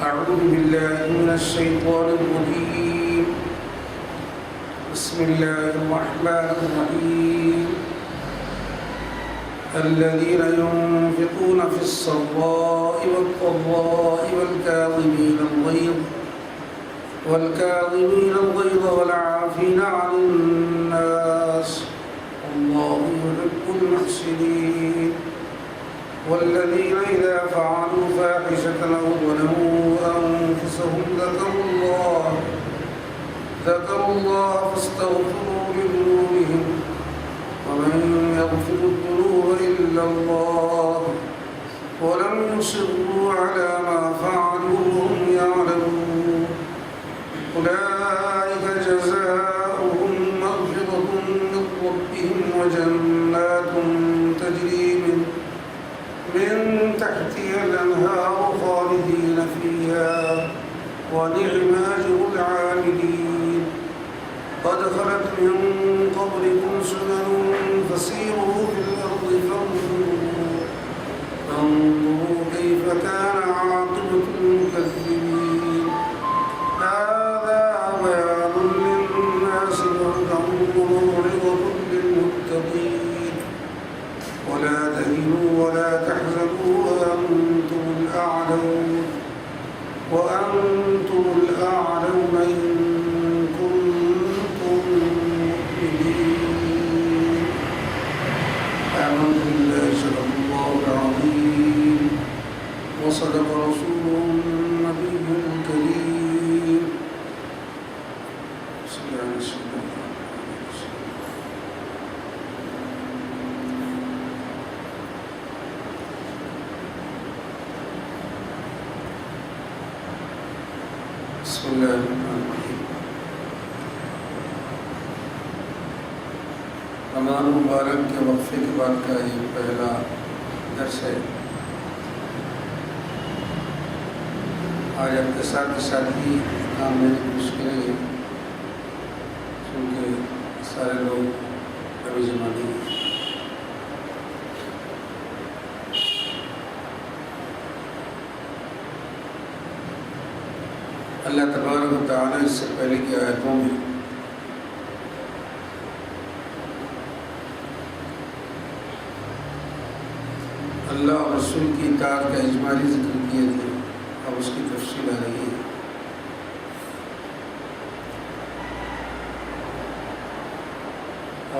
أعوذ بالله من الشيطان الرجيم بسم الله الرحمن الرحيم الذين ينفقون في السراء والضراء والكاظمين الغيظ والعافين عن الناس والله يحب المحسنين والذين إذا فعلوا فاحشة أو ظلموا أنفسهم ذكروا الله فاستغفروا لذنوبهم ومن يغفر الذنوب إلا الله ولم يصروا على ما فعلوا وهم يعلمون أولئك جزاؤهم مغفرة من ربهم وجنات تجري من تحتها الأنهار خالدين فيها ونعم أجر العاملين قد خلت من قبلكم سنن فسيروا في الأرض فانظروا كيف كان عاقبة المكذبين هذا بيان للناس وهدى وموعظة للمتقين ولا تهنوا ولا تحزنوا وأنتم الأعلون إن كنتم مؤمنين آمنت بالله صدق الله العظيم وصدق رسوله النبي الكريم صلى الله عليه وسلم. بسم اللہ الرحمن الرحیم. رمضان مبارک کے وقفے کے بعد کا یہ پہلا درس ہے. آج اپنے ساتھ ہی کام لینے کی مشکلیں ہیں کیونکہ سارے لوگ ابھی جمع نہیں ہیں. اللہ تبارک و تعالیٰ اس سے پہلے کی آیتوں میں اللہ اور رسول کی اطاعت کا اجمالی ذکر کیا گیا. اب اس کی تفصیل آ رہی ہے.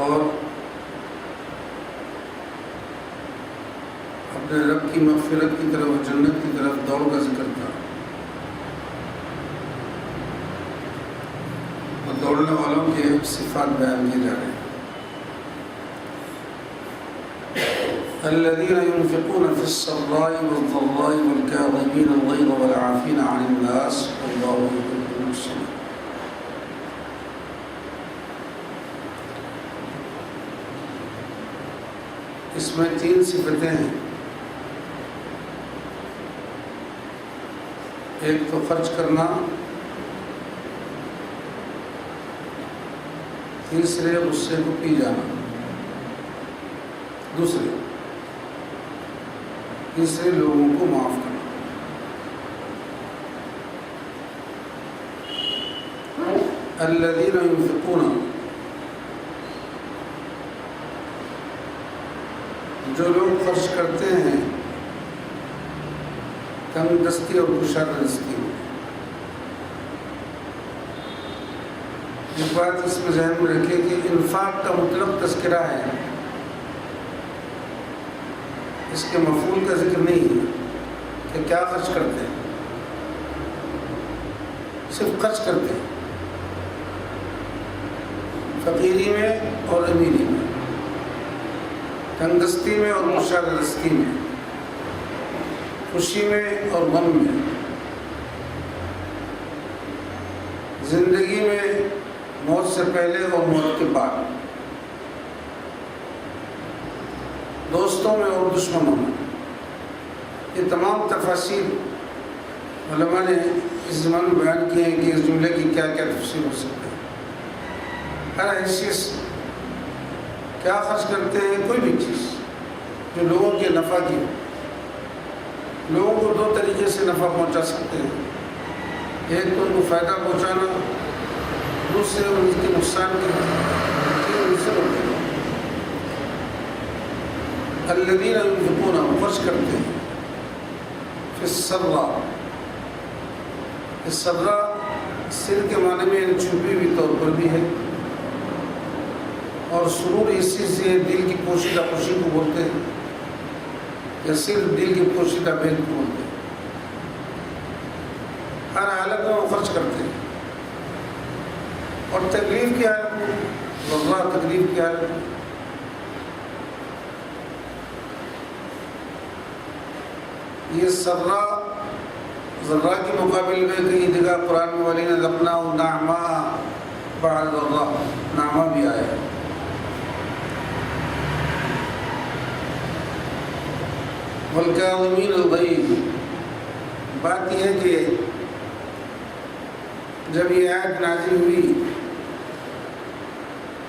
اور اپنے رب کی مغفرت کی طرف اور جنت کی طرف دوڑ کا ذکر تھا. دوڑنے والوں کے صفات بیان کیے جا رہے ہیں. الذين ينفقون في السراء والضراء والكاظمين الغيظ والعافين عن الناس والله يحب المحسنين. اس میں 3 صفتیں ہیں. ایک تو خرچ کرنا، تیسرے غصے کو پی جانا، تیسرے لوگوں کو معاف کرنا. الذین ينفقون، جو لوگ خرچ کرتے ہیں تنگ دستی اور کشادہ دستی میں. ایک بات اس میں ذہن میں رکھے کہ انفاق کا مطلق تذکرہ ہے، اس کے مفعول کا ذکر نہیں ہے کہ کیا خرچ کرتے ہیں. صرف خرچ کرتے ہیں، فقیری میں اور امیری میں، تنگ دستی میں اور کشادہ دستی میں، خوشی میں اور غم میں، زندگی میں موت سے پہلے اور موت کے بعد، دوستوں میں اور دشمنوں میں. یہ تمام تفاصیل علماء نے اس زمان میں بیان کیے ہیں کہ اس جملے کی کیا کیا تفسیر ہو سکتے ہیں. ہر حیثیت کیا خرچ کرتے ہیں؟ کوئی بھی چیز جو لوگوں کے نفع کی ہو. لوگوں کو 2 طریقے سے نفع پہنچا سکتے ہیں. ایک تو ان کو فائدہ پہنچانا، دوسرے ان کے نقصان کی ان سے روکنا۔ الذین ينفقون، خرچ کرتے ہیں، فی السرا، السرا سر کے معنی میں چھپی ہوئی طور پر بھی ہے، اور سرور اسی سے دل کی پوشیدہ خوشی کو بولتے ہیں، یا صرف دل کی پوشیدہ بہن کو بولتے ہیں۔ ہر حالت میں وہ خرچ کرتے ہیں، اور تکلیف کی حالت میں، ضرورہ تکلیف کی حالت میں۔ یہ سرا ذرہ کے مقابل میں کئی جگہ قرآن میں والی نے اپنا نعما بعد ذرہ، نعما بھی آیا ہے۔ والکاظمین الغیظ، بات یہ ہے کہ جب یہ آیت نازل ہوئی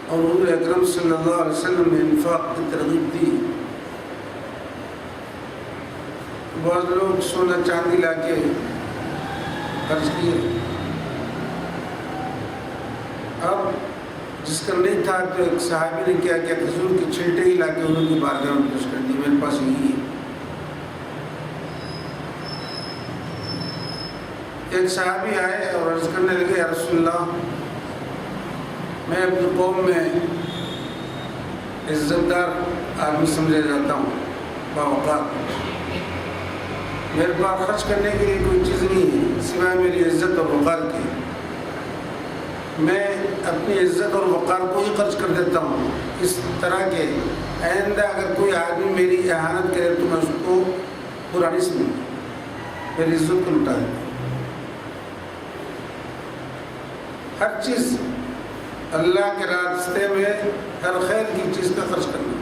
اور حضور اکرم صلی اللہ علیہ وسلم نے انفاق کی ترغیب دی، بعض لوگ سونا چاندی لا کے خرچ کیے۔ اب جس کا نہیں تھا تو ایک صحابی نے کیا کھجور کے چھلٹے ہی لا کے انہوں کی بارگاہ میں پیش کر دی، میرے پاس یہی ہے۔ ایک صحابی آئے اور عرض کرنے لگے، یا رسول اللہ، میں اپنی قوم میں عزت دار آدمی سمجھا جاتا ہوں، باوقار، میرے پاس خرچ کرنے کے لیے کوئی چیز نہیں ہے سوائے میری عزت اور وقار کی، میں اپنی عزت اور وقار کو ہی خرچ کر دیتا ہوں، اس طرح کے آئندہ اگر کوئی آدمی میری اہانت کرے تو میں اس کو برا نہیں سمجھوں، میری عزت کو لٹا دیتا ہوں۔ ہر چیز اللہ کے راستے میں، ہر خیر کی چیز کا خرچ کرنا،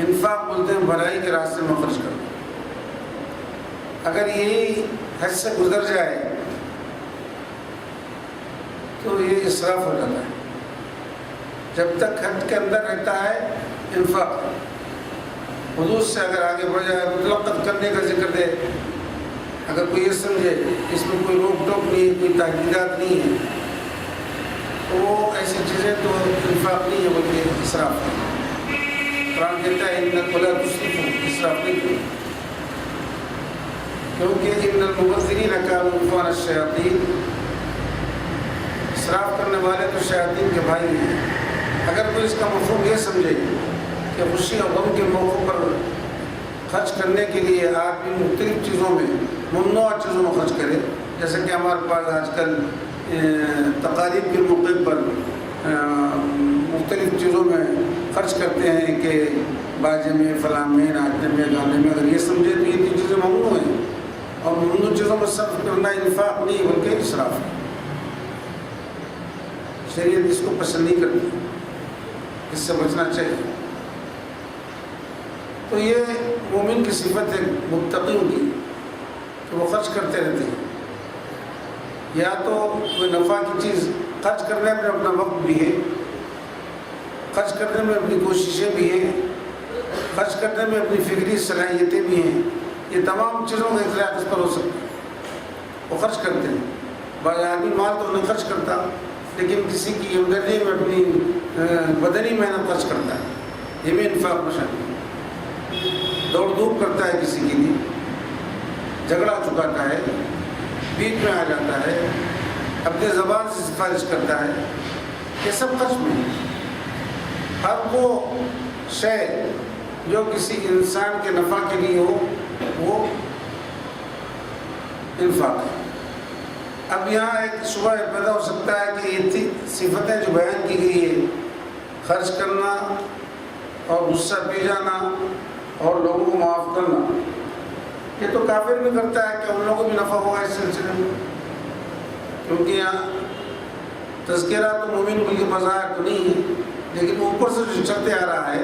انفاق بولتے ہیں بھلائی کے راستے میں خرچ کرنا۔ اگر یہی حد سے گزر جائے تو یہ اسراف ہو جاتا ہے۔ جب تک حد کے اندر رہتا ہے انفاق، حدود سے اگر آگے بڑھ جائے، مطلقت کرنے کا ذکر دے، اگر کوئی یہ سمجھے اس میں کوئی روک ٹوک نہیں ہے، کوئی تحقیقات نہیں ہے، تو وہ ایسی چیزیں تو انفاق نہیں ہے بلکہ اسراف ہے۔ قرآن کہتا ہے انک لا تسرفوا، اسراف نہیں کرو، کیونکہ ان المبذرین کانوا اخوان الشیاطین، اسراف کرنے والے تو شیاطین کے بھائی ہیں۔ اگر کوئی اس کا مفہوم یہ سمجھے کہ خوشی اور غم کے موقع پر خرچ کرنے کے لیے آدمی مختلف چیزوں میں، ممنوع چیزوں میں خرچ کرے، جیسے کہ ہمارے پاس آج کل تقاریب کے موقع پر مختلف چیزوں میں خرچ کرتے ہیں کہ باجے میں، فلاں میں، ناچنے میں، گانے میں، اگر یہ سمجھے تو یہ تین چیزیں ممنوع ہیں، اور ممنوع چیزوں میں صرف کرنا انفاق نہیں بلکہ اسراف ہے۔ شریعت اس کو پسند نہیں کرتی، اس سے بچنا چاہیے۔ تو یہ مومن کی صفت ہے متقیوں کی کہ وہ خرچ کرتے رہتے ہیں، یا تو کوئی نفع کی چیز خرچ کرنے میں اپنا وقت بھی ہے، خرچ کرنے میں اپنی کوششیں بھی ہیں، خرچ کرنے میں اپنی فکری صلاحیتیں بھی ہیں، یہ تمام چیزوں کا اطلاق اس پر ہو سکتا ہے۔ وہ خرچ کرتے ہیں، بعض آدمی مال تو نہیں خرچ کرتا لیکن کسی کی ہمدردی میں اپنی بدنی محنت خرچ کرتا ہے، یہ بھی انفاق میں شامل ہے۔ دوڑ دھوپ کرتا ہے کسی کے لیے، جھگڑا چکاتا ہے، بیچ میں آ جاتا ہے، اپنے زبان سے سفارش کرتا ہے، یہ سب خرچ میں ہے۔ ہر وہ شے جو کسی انسان کے نفع کے لیے ہو وہ انفاق ہے۔ اب یہاں ایک شبہ پیدا ہو سکتا ہے کہ یہ صفتیں جو بیان کی گئی ہے، خرچ کرنا اور غصہ پی جانا اور لوگوں کو معاف کرنا، یہ تو کافر بھی کرتا ہے، کہ ان لوگوں کو بھی نفع ہوگا اس سلسلے میں، کیونکہ یہاں تذکرہ تو مومن بلکہ بظاہر تو نہیں ہے، لیکن اوپر سے جو چلتے آ رہا ہے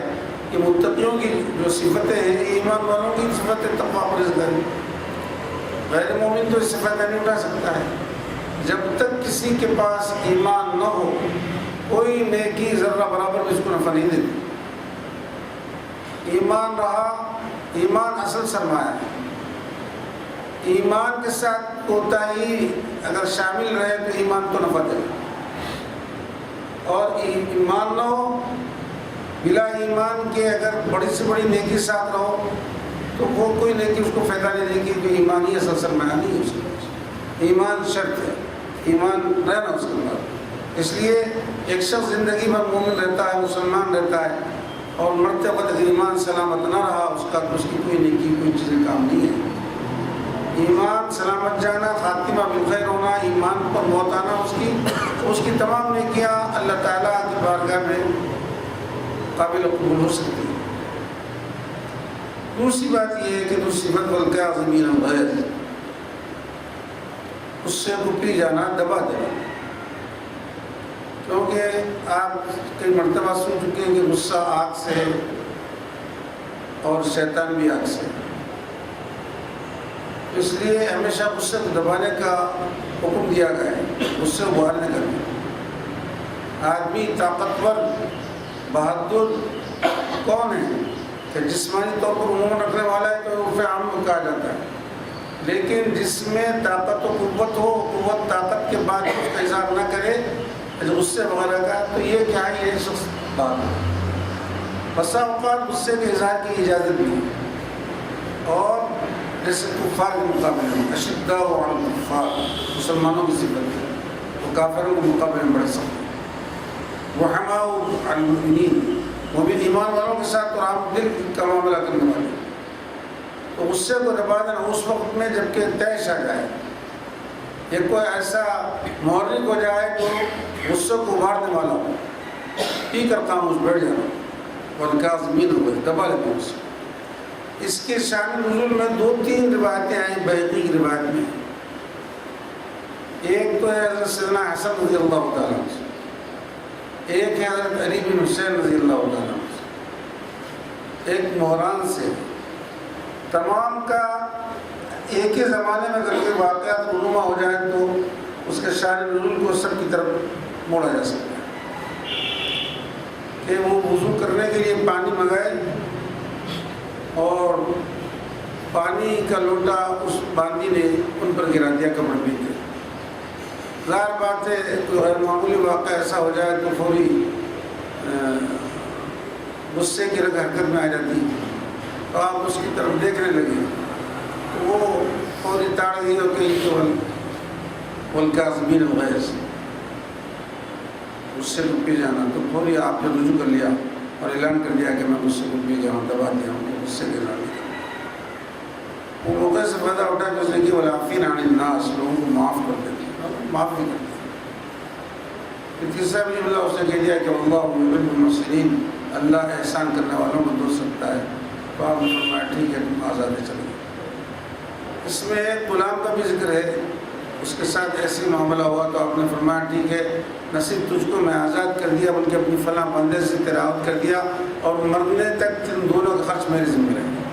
کہ متقیوں کی جو صفتیں ہیں، ایمان والوں کی صفتیں تقویٰ پرہیزگاری، غیر مومن تو اس صفت نہیں اٹھا سکتا ہے۔ جب تک کسی کے پاس ایمان نہ ہو، کوئی نیکی ذرہ برابر بھی اس کو نفع نہیں دیتی۔ ایمان رہا، ایمان اصل سرمایہ ہے، ایمان کے ساتھ کوتاہی اگر شامل رہے تو ایمان تو نفع دے، اور ایمان نہ ہو، بلا ایمان کے اگر بڑی سے بڑی نیکی ساتھ رہو تو وہ کوئی نیکی اس کو فائدہ نہیں دے گی، تو ایمان ہی اصل سرمایہ نہیں ہے اس کے پاس۔ ایمان شرط ہے، ایمان رہنا اس کے بعد۔ اس لیے ایک شخص زندگی میں مومن رہتا ہے، مسلمان رہتا ہے، اور مرتے وقت ایمان سلامت نہ رہا، اس کا اس کی کوئی نیکی کوئی چیزیں کام نہیں ہے۔ ایمان سلامت جانا، خاتمہ بالخیر ہونا، ایمان پر موت آنا، اس کی تمام نیکیاں اللہ تعالیٰ کی بارگاہ میں قابل قبول ہو سکتی ہے۔ دوسری بات یہ ہے کہ صفت والکاظمین الغیظ، اس سے پی جانا، دبا دینا، کیونکہ آپ کئی مرتبہ سن چکے ہیں کہ غصہ آگ سے اور شیطان بھی آگ سے، اس لیے ہمیشہ غصے کو دبانے کا حکم دیا گیا ہے، غصے کو باہر نہیں کرنا۔ آدمی طاقتور بہادر کون ہے کہ جسمانی طور پر عموماً رکھنے والا ہے تو عرف عام میں کہا جاتا ہے، لیکن جس میں طاقت و قوت ہو، قوت طاقت کے بعد اس کا اظہار نہ کرے غصے وغیرہ کا، تو یہ کیا ہے، یہ شخص بات ہے۔ بسا اوقات غصے کے اظہار کی اجازت نہیں ہے، اور جیسے کفار کے مقابلے میں اشداء علی الکفار مسلمانوں کی صفت ہے، تو کافروں کے مقابلے میں بڑھ سکتے ہیں۔ رحماء علی المؤمنین، وہ بھی ایمان والوں کے ساتھ اور عام دل کا معاملہ کرنے والے، تو غصے کو دبا دینا اس وقت میں جب کہ طیش آ جائے، یہ کوئی ایسا محرک ہو جائے تو غصے کو ابھارنے والا ہو، پی کر خاموش بیٹھ جانا، والکاظمین الغیظ، دبا لیتے ہیں اسے۔ اس کے شان نزول میں 2-3 روایتیں آئیں بیہقی کی روایت میں۔ ایک تو ہے حضرت سیدنا حسن رضی اللہ تعالیٰ عنہ، ایک ہے حضرت علی بن حسین رضی اللہ تعالیٰ عنہ، ایک مہران سے۔ تمام کا ایک ہی زمانے میں اگر کوئی واقعات رونما ہو جائے تو اس کے شان نزول کو سب کی طرف موڑا جا سکتا ہے، کہ وہ وضو کرنے کے لیے پانی منگائے اور پانی کا لوٹا اس باندی نے ان پر گرا دیا کمر میں کے۔ ظاہر بات ہے کوئی غیر معمولی واقعہ ایسا ہو جائے تو فوری غصے کی حرکت میں آ جاتی، تو آپ اس کی طرف دیکھنے لگے تو وہ فوری تاڑ گئی اور کہیں والکاظمین الغیظ، غصے کو پی جانا، تو فوری آپ نے رجوع کر لیا اور اعلان کر دیا کہ میں غصے کو پی گیا ہوں، دبا دیا ہوں، غصے کے اعلان کیا۔ وہ موقع سے فائدہ اٹھا کہ اس نے کہ والعافین عن الناس، لوگوں کو معاف کر دیتے، معاف نہیں کرتے۔ پھر تیسرا بھی جملہ اس نے کہہ دیا کہ اللہ یحب المحسنین، اللہ احسان کرنے والوں کو دوست رکھتا ہے، تو آپ نے فرمایا ٹھیک ہے تم آزاد چلے۔ اس میں ایک غلام کا بھی ذکر ہے، اس کے ساتھ ایسی معاملہ ہوا تو آپ نے فرمایا ٹھیک ہے نصیب تجھ کو میں آزاد کر دیا، بلکہ اپنی فلاں بندے سے تلاوت کر دیا، اور مرنے تک ان دونوں کا خرچ میرے ذمہ رہے گا۔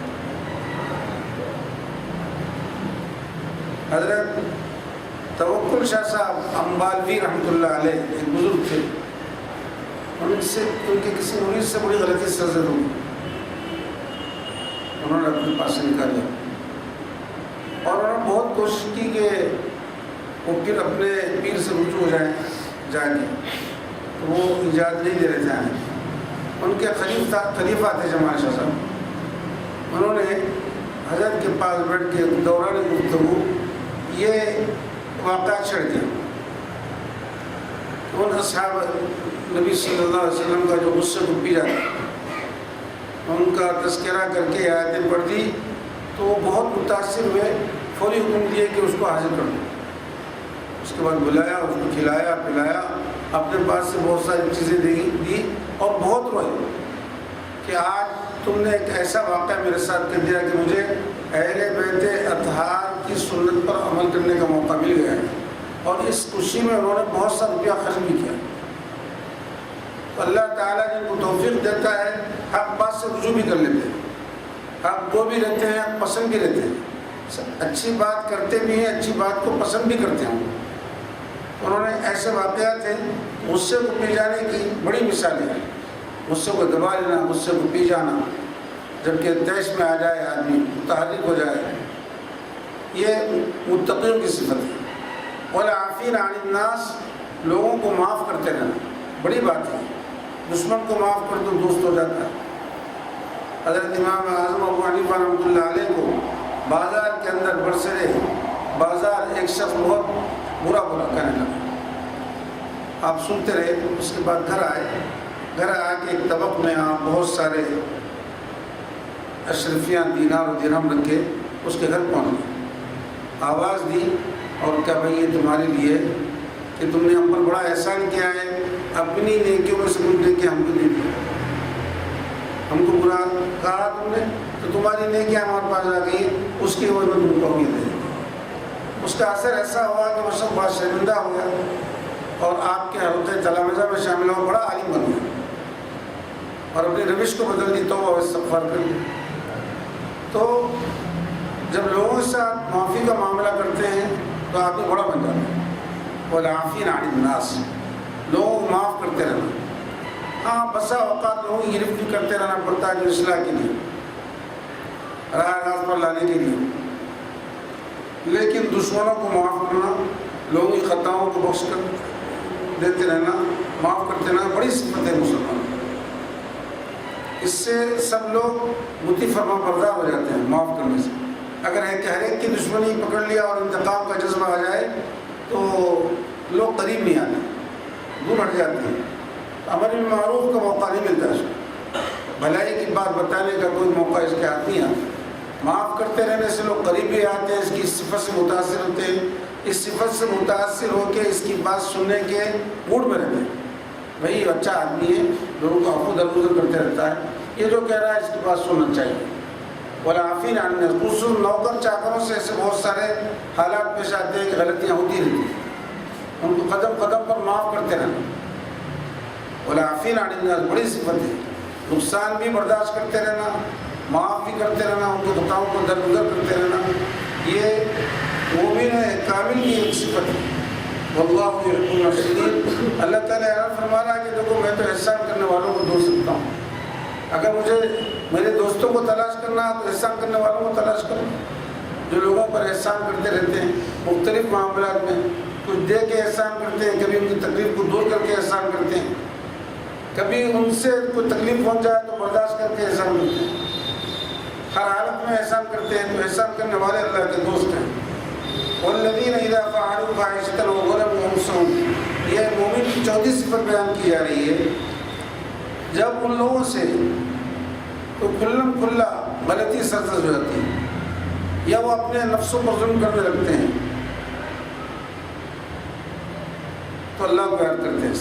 حضرت توکل شاہ صاحب امبالوی رحمۃ اللہ علیہ ایک بزرگ تھے، ان کے کسی مرید سے بڑی غلطی سے سرزد ہوئی، انہوں نے اپنے پاس سے نکالا اور انہوں نے بہت کوشش کی کہ وہ پھر اپنے پیر سے رجوع ہو جائیں جا کے، تو وہ اجازت نہیں دے رہے تھے۔ ان کے خلیفہ تھے جمال شاہ صاحب، انہوں نے حضرت کے پاس بیٹھ کے دوران گفتگو یہ واقعہ چھڑ دیا۔ ان اصحاب نبی صلی اللہ علیہ وسلم کا جو غصے کو پی جاتا، ان کا تذکرہ کر کے آیتیں پڑھ دی تو وہ بہت متاثر ہوئے، فوری حکم دیے کہ اس کو حاضر کر دو۔ اس کے بعد بلایا، اس کو کھلایا پلایا، اپنے پاس سے بہت ساری چیزیں دی اور بہت روئے کہ آج تم نے ایک ایسا واقعہ میرے ساتھ کر دیا کہ مجھے اہل بیت اطہار کی سنت پر عمل کرنے کا موقع مل گیا ہے، اور اس خوشی میں انہوں نے بہت سا روپیہ خرچ بھی کیا۔ تو اللہ تعالیٰ جن کو توفیق دیتا ہے حق بات سے رجوع بھی کر لیتے ہیں، حق وہ بھی رہتے ہیں، حق پسند بھی رہتے ہیں، اچھی بات کرتے بھی ہیں، اچھی بات کو پسند بھی کرتے ہیں۔ انہوں نے ایسے واقعات ہیں، غصے کو پی جانے کی بڑی مثالیں ہیں، غصے کو دبا لینا، غصے کو پی جانا، جب کہ طیش میں آ جائے آدمی متحرک ہو جائے، یہ متقیوں کی صفت ہے۔ والعافین عن الناس، لوگوں کو معاف کرتے رہنا بڑی بات ہے۔ دشمن کو معاف کر تو دوست ہو جاتا ہے۔ حضرت امام اعظم ابو حنیفہ رحمۃ اللہ علیہ کو بازار کے اندر برسرے بازار ایک شخص بہت برا کہنے لگا۔ آپ سنتے رہے، اس کے بعد گھر آ کے ایک طبق میں آپ بہت سارے اشرفیاں دینار و درہم رکھ کے اس کے گھر پہنچ گئے، آواز دی اور کیا بھائی یہ تمہارے لیے کہ تم نے ہم پر بڑا احسان کیا ہے، اپنی نیکیوں میں سے کچھ نیکیاں ہم کو دے دی، ہم کو برا کہا تم نے تو تمہاری نیکیاں ہمارے پاس آ گئی، اس کی وجہ تم کو بھی دے۔ اس کا اثر ایسا ہوا کہ وہ سب بہت شرمندہ ہو گیا اور آپ کے حلقۂ تلامذہ میں شامل ہو، بڑا عالم بن گیا اور اپنی روش کو بدل دی، توبہ و استغفار کر لی۔ تو جب لوگوں سے آپ معافی کا معاملہ کرتے ہیں تو آپ بھی بڑا بن جاتے ہیں۔ والعافین عن الناس، لوگوں کو معاف کرتے رہنا۔ ہاں بسا اوقات لوگوں کی گرفت بھی کرتے رہنا پڑتا ہے اصلاح کے لیے، راہ راست پر لانے کے لیے، لیکن دشمنوں کو معاف کرنا، لوگوں کی خطاؤں کو بخش کر دیتے رہنا، معاف کرتے رہنا بڑی صفت ہے مسلمان۔ اس سے سب لوگ مطیع فرما بردار ہو جاتے ہیں معاف کرنے سے۔ اگر ہے کہ ہر ایک کی دشمنی پکڑ لیا اور انتقام کا جذبہ آ جائے تو لوگ قریب نہیں آتے، دور ہٹ جاتے ہیں، امر بالمعروف کا موقع نہیں ملتا، اس کو بھلائی کی بات بتانے کا کوئی موقع اس کے ہاتھ نہیں آتا۔ معاف کرتے رہنے سے لوگ قریب بھی آتے ہیں، اس کی صفت سے متاثر ہوتے ہیں، اس صفت سے متاثر ہو کے اس کی بات سننے کے موڈ میں رہتے ہیں۔ بھائی اچھا آدمی ہے، لوگوں کو عفو درگزر کرتے رہتا ہے، یہ جو کہہ رہا ہے اس کی بات سننا چاہیے۔ والعافین عن الناس، خصوصاً نوکر چاکروں سے ایسے بہت سارے حالات پیش آتے ہیں کہ غلطیاں ہوتی رہتی ہیں، ان کو قدم قدم پر معاف کرتے رہنا۔ والعافین عن الناس بڑی صفت ہے، نقصان بھی برداشت کرتے رہنا، معاف بھی کرتے رہنا، ان کے خطاؤں کو درگزر کرتے رہنا، یہ مومن کامل کی ایک صفت ہے۔ واللہ یحب المحسنین، اللہ تعالیٰ اعلان فرما رہا ہے کہ دیکھو میں تو احسان کرنے والوں کو دوست رکھتا ہوں، اگر مجھے میرے دوستوں کو تلاش کرنا ہے تو احسان کرنے والوں کو تلاش کرو، جو لوگوں پر احسان کرتے رہتے ہیں مختلف معاملات میں، کچھ دے کے احسان کرتے ہیں، کبھی ان کی تکلیف کو دور کر کے احسان کرتے ہیں، کبھی ان سے کوئی تکلیف پہنچ جائے تو برداشت کر کے احسان کرتے ہیں، ہر حالت میں احسان کرتے ہیں، تو احسان کرنے والے اللہ کے دوست ہیں۔ والذین اذا فعلوا فاحشۃ او ظلموا انفسهم، یہ مومن کی چوتھی صفت بیان کی جا رہی ہے، جب ان لوگوں سے تو کھلم کھلا غلطی سرزد ہو جاتی ہے یا وہ اپنے نفسوں پر ظلم کرنے لگتے ہیں تو اللہ کو یاد کرتے ہیں،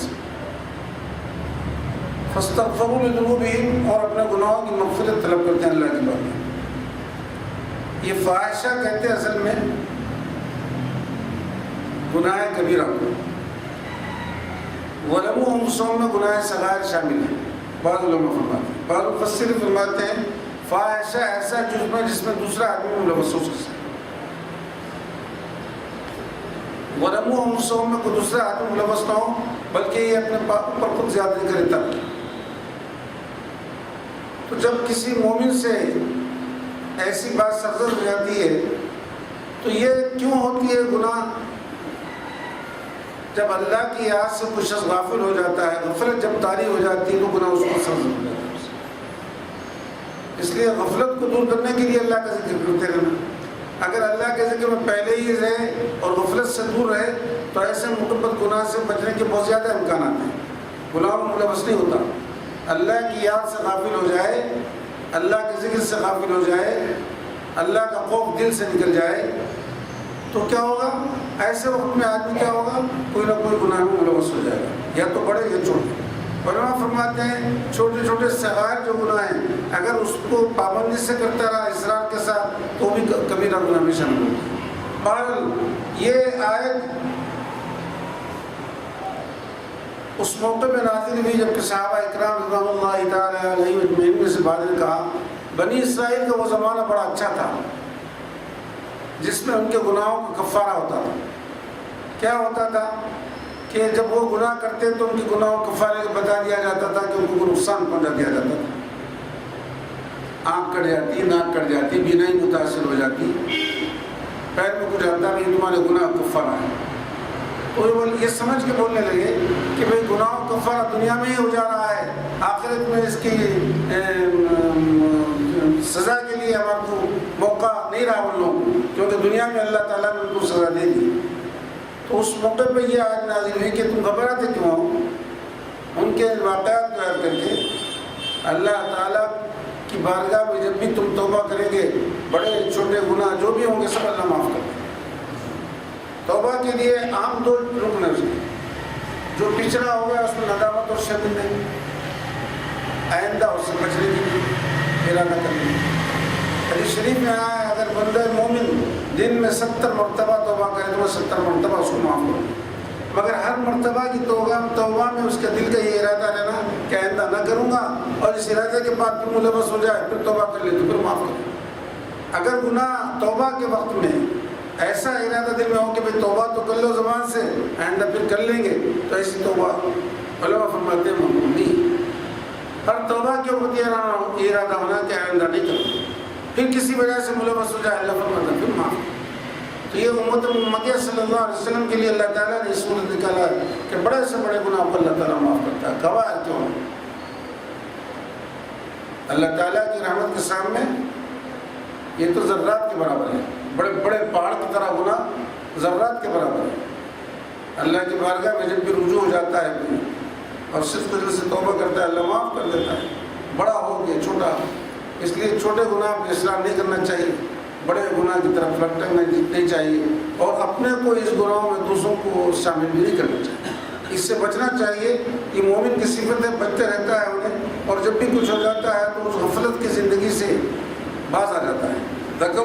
فاستغفروا لذنوبہم، اور اپنے گناہوں کی مغفرت طلب کرتے ہیں اللہ کی بات میں۔ یہ فاحشہ کہتے ہیں اصل میں گناہ کبیرہ کو، ظلموا انفسہم میں گناہ صغائر شامل ہیں، بعض علماء فرماتے ہیں، بعض مفسرین فرماتے ہیں فاحشہ ایسا جرم ہے جس میں دوسرا آدمی ملوث ہو سکتا ہے، ظلموا انفسہم میں کوئی دوسرا آدمی ملوث نہ ہو بلکہ یہ اپنے اوپر خود زیادتی کرے تب۔ تو جب کسی مومن سے ایسی بات سرزد ہو جاتی ہے تو یہ کیوں ہوتی ہے گناہ؟ جب اللہ کی یاد سے کوئی شخص غافل ہو جاتا ہے، غفلت جب طاری ہو جاتی ہے تو گناہ اس کو سرزد ہو جاتا ہے۔ اس لیے غفلت کو دور کرنے کے لیے اللہ کا ذکر کرتے رہنا، اگر اللہ کے ذکر میں پہلے ہی رہے اور غفلت سے دور رہے تو ایسے مکمل گناہ سے بچنے کے بہت زیادہ امکانات ہیں، گناہ میں ملوث نہیں ہوتا۔ اللہ کی یاد سے غافل ہو جائے، اللہ کے ذکر سے غافل ہو جائے، اللہ کا خوف دل سے نکل جائے تو کیا ہوگا؟ ایسے وقت میں آدمی کیا ہوگا؟ کوئی نہ کوئی گناہ میں ملوث ہو جائے گا، یا تو بڑے یا چھوٹے۔ علماء فرماتے ہیں چھوٹے چھوٹے صغائر جو گناہ ہیں اگر اس کو پابندی سے کرتا رہا اصرار کے ساتھ تو بھی کبیرہ گناہ میں شامل ہوتا ہے۔ بہرحال یہ آیت اس موقع میں نازل ہوئی جب کہ صحابہ اکرام رضوان اللہ تعالی علیہ اجمعین میں سے بعض نے کہا بنی اسرائیل کا وہ زمانہ بڑا اچھا تھا جس میں ان کے گناہوں کا کفارہ ہوتا تھا۔ کیا ہوتا تھا کہ جب وہ گناہ کرتے تو ان کے گناہوں کو کفارے کو بتا دیا جاتا تھا کہ ان کو نقصان پہنچا دیا جاتا تھا، آنکھ کٹ جاتی، ناک کٹ جاتی، بینائی متاثر ہو جاتی، پیر میں کچھ جاتا ہے یہ تمہارے گناہ کفارہ ہے. تو یہ سمجھ کے بولنے لگے کہ بھئی گناہ کفارہ دنیا میں ہی ہو جا رہا ہے, آخرت میں اس کی سزا کے لیے ہمارے کو موقع نہیں رہا ان لوگوں کو, کیونکہ دنیا میں اللہ تعالیٰ نے ان کو سزا دے دی. تو اس موقع پہ یہ آیت نازل ہوئی کہ تم گھبراتے کیوں ہو. ان کے واقعات کو یاد کر کے اللہ تعالیٰ کی بارگاہ میں جب بھی تم توبہ کریں گے, بڑے چھوٹے گناہ جو بھی ہوں گے سب اللہ معاف کر دے. توبہ کے لیے عام دو رکن ہیں. جو پچھڑا ہو گیا اس میں ندامت اور شرمندگی, آئندہ اس سے بچنے کی ارادہ کریں. حدیث شریف میں آیا ہے اگر بندہ مومن دن میں 70 مرتبہ توبہ کرے تو وہ 70 مرتبہ اس کو معاف کرے, مگر ہر مرتبہ کی توبہ میں اس کے دل کا یہ ارادہ رہنا کہ آئندہ نہ کروں گا, اور اس ارادے کے بعد پھر ملوث ہو جائے پھر توبہ کر لے تو پھر معاف کرے. اگر گناہ توبہ کے وقت میں ایسا ارادہ دل میں ہو کہ بھئی توبہ تو کر لو زبان سے, آئندہ پھر کر لیں گے, تو ایسی توبہ علماء فرماتے ہیں مقبول نہیں. ہر توبہ کے وقت یہ ارادہ ہونا کہ آئندہ نہیں کروں, پھر کسی وجہ سے ملوث ہو جائے اللہ فرماتا پھر معاف. تو یہ امت محمدیہ صلی اللہ علیہ وسلم کے لیے اللہ تعالیٰ نے اس صورت نکالا کہ بڑے سے بڑے گناہ کو اللہ تعالیٰ معاف کرتا ہے. گواہ کیوں؟ اللہ تعالیٰ کی رحمت کے سامنے یہ تو ذرات کے برابر ہے, بڑے بڑے پہاڑ کی طرح گناہ ذرات کے برابر ہے. اللہ کی بارگاہ میں جب بھی رجوع ہو جاتا ہے اور صرف دل سے توبہ کرتا ہے اللہ معاف کر دیتا ہے, بڑا ہو کہ چھوٹا. اس لیے چھوٹے گناہ پہ اصرار نہیں کرنا چاہیے, بڑے گناہ کی طرف لٹکنا نہیں چاہیے, اور اپنے کو اس گناہوں میں دوسروں کو شامل بھی نہیں کرنا چاہیے. اس سے بچنا چاہیے. یہ مومن کی صفت ہے, بچتے رہتا ہے انہیں, اور جب بھی کچھ ہو جاتا ہے تو اس غفلت کی زندگی سے باز آ جاتا ہے. ذکر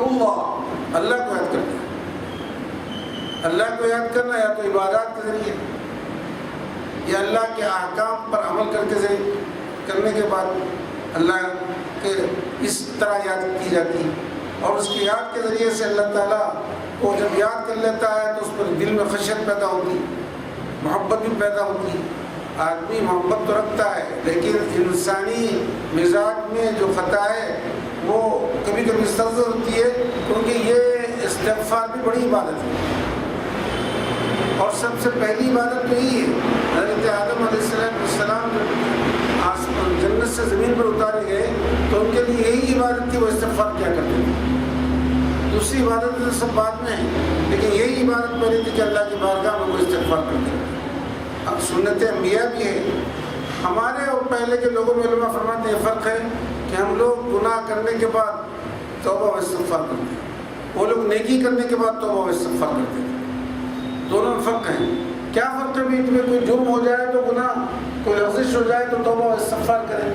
اللہ کو یاد کرنا. اللہ کو یاد کرنا یا تو عبادات کے ذریعے یا اللہ کے احکام پر عمل کرنے کے بعد اللہ کے اس طرح یاد کی جاتی ہے, اور اس کی یاد کے ذریعے سے اللہ تعالیٰ کو جب یاد کر لیتا ہے تو اس پر دل میں خشیت پیدا ہوتی, محبت بھی پیدا ہوتی. آدمی محبت تو رکھتا ہے لیکن انسانی مزاج میں جو خطا ہے وہ کبھی کبھی سرزد ہوتی ہے, کیونکہ یہ استغفار بھی بڑی عبادت ہے. اور سب سے پہلی عبادت تو یہی ہے. حضرت آدم علیہ السلام جب جنت سے زمین پر اتارے گئے تو ان کے لیے یہی عبادت تھی, وہ استغفار کیا کرتے تھے. دوسری عبادت تو سب بعد میں ہے, لیکن یہی عبادت پہلے تھی کہ اللہ کی بارگاہ میں وہ استغفار کرتے تھے. اب سنت انبیاء بھی ہے. ہمارے اور پہلے کے لوگوں میں علماء فرماتے ہیں فرق ہے کہ ہم لوگ گناہ کرنے کے بعد توبہ و استغفار کرتے ہیں, وہ لوگ نیکی کرنے کے بعد توبہ و استغفار کرتے ہیں. دونوں میں فرق ہیں. کیا فرق ہے بھی؟ تمہیں کوئی جرم ہو جائے تو گناہ, کوئی لغزش ہو جائے تو توبہ و استغفار کریں.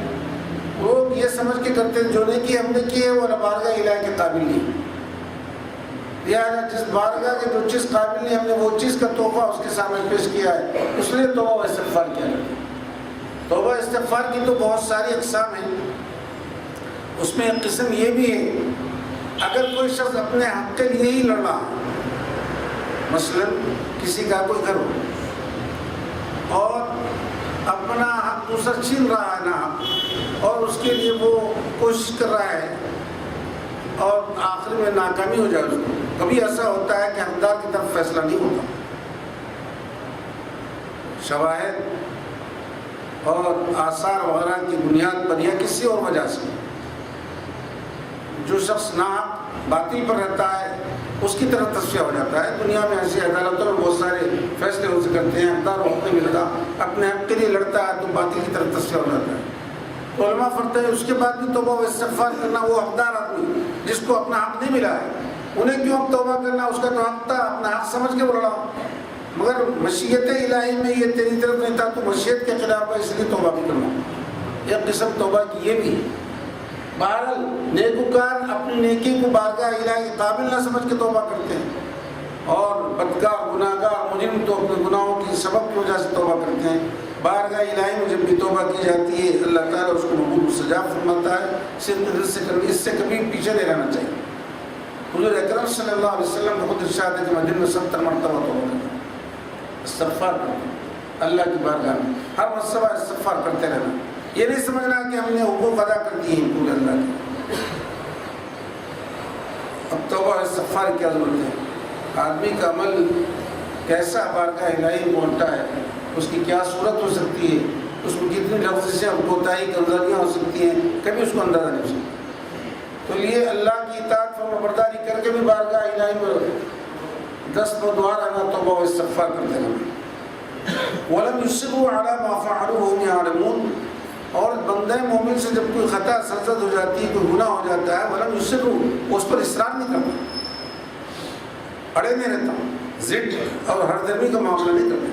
لوگ یہ سمجھ کے کرتے ہیں جو نیکی ہم نے کی ہے وہ بارگاہ الہی کے قابل نہیں, یا جس بارگاہ کے جو چیز قابل نہیں ہم نے وہ چیز کا تحفہ اس کے سامنے پیش کیا ہے, اس لیے توبہ و استغفار کیا جاتا ہے. توبہ استغفار کی تو بہت ساری اقسام ہیں. اس میں ایک قسم یہ بھی ہے اگر کوئی شخص اپنے حق کے لیے ہی لڑ رہا ہے, مثلا کسی کا کوئی گھر ہو اور اپنا حق دوسرا چھین رہا ہے نا, اور اس کے لیے وہ کوشش کر رہا ہے اور آخر میں ناکامی ہو جائے اس کو. کبھی ایسا ہوتا ہے کہ حقدار کی طرف فیصلہ نہیں ہوتا, شواہد اور آثار وغیرہ کی بنیاد پر یا کسی اور وجہ سے جو شخص ناحق باطل پر رہتا ہے اس کی طرف تصفیہ ہو جاتا ہے. دنیا میں ایسی عدالتوں میں بہت سارے فیصلے ہو سے کرتے ہیں, حقدار و حق نہیں ملتا, اپنے حق کے لیے لڑتا ہے تو باطل کی طرف تصفیہ ہو جاتا ہے. تو علماء فرماتے ہیں اس کے بعد بھی توبہ و استغفار کرنا. وہ حقدار آدمی جس کو اپنا حق نہیں ملا ہے انہیں کیوں توبہ کرنا, اس کا تو حق تھا, اپنا حق سمجھ کے بڑھا, مگر مشیت الہی میں یہ تیری طرف نہیں تھا تو مشیت کے خلاف ہے, اس لیے توبہ بھی کرنا. ایک قسم توبہ کی یہ بھی. بہرحال نیکوکار اپنی نیکی کو بارگاہ الہی قابل نہ سمجھ کے توبہ کرتے ہیں, اور بدکار گناہگار مجرم تو اپنے گناہوں کی سبب کی وجہ سے توبہ کرتے ہیں. بارگاہ الہی میں جب بھی توبہ کی جاتی ہے اللہ تعالیٰ اس کو مقبول سجا فرماتا ہے. صرف دل سے کرنی, اس سے کبھی پیچھے نہیں رہنا چاہیے. حضور اکرم صلی اللہ علیہ وسلم نے خود ارشاد ہے کہ میں دن میں 70 مرتبہ توبہ کرتا ہوں, استغفار کرتا ہوں اللہ کی بارگاہ میں. ہر مرتبہ استغفار کرتے رہنا. یہ نہیں سمجھنا کہ ہم نے حقوق ادا کر دیے ہیں پورے اللہ کے, اب توبہ استغفار کی کیا ضرورت ہے. آدمی کا عمل کیسا بارگاہ الہی میں پہنچتا ہے، اس کی کیا صورت ہو سکتی ہے، اس میں کتنی لفظیں اور کوتاہی کمزوریاں ہو سکتی ہیں، کبھی اس کو اندازہ نہیں ہو سکتا۔ تو یہ اللہ کی اطاعت فرما برداری کر کے بھی بارگاہ الہی میں دست و دعا رہنا، توبہ و استغفار کرتے رہنا۔ وَلَمْ يُصِرُّوا عَلَىٰ مَا فَعَلُوا وَهُمْ يَعْلَمُونَ، اور بندہ مومن سے جب کوئی خطا سرزد ہو جاتی ہے، کوئی گناہ ہو جاتا ہے، وَلَمْ يُصِرُّوا، اس پر اصرار نہیں کرتا، اڑے نہیں رہتا، ضد اور ہر درمی کا معاملہ نہیں کرتا۔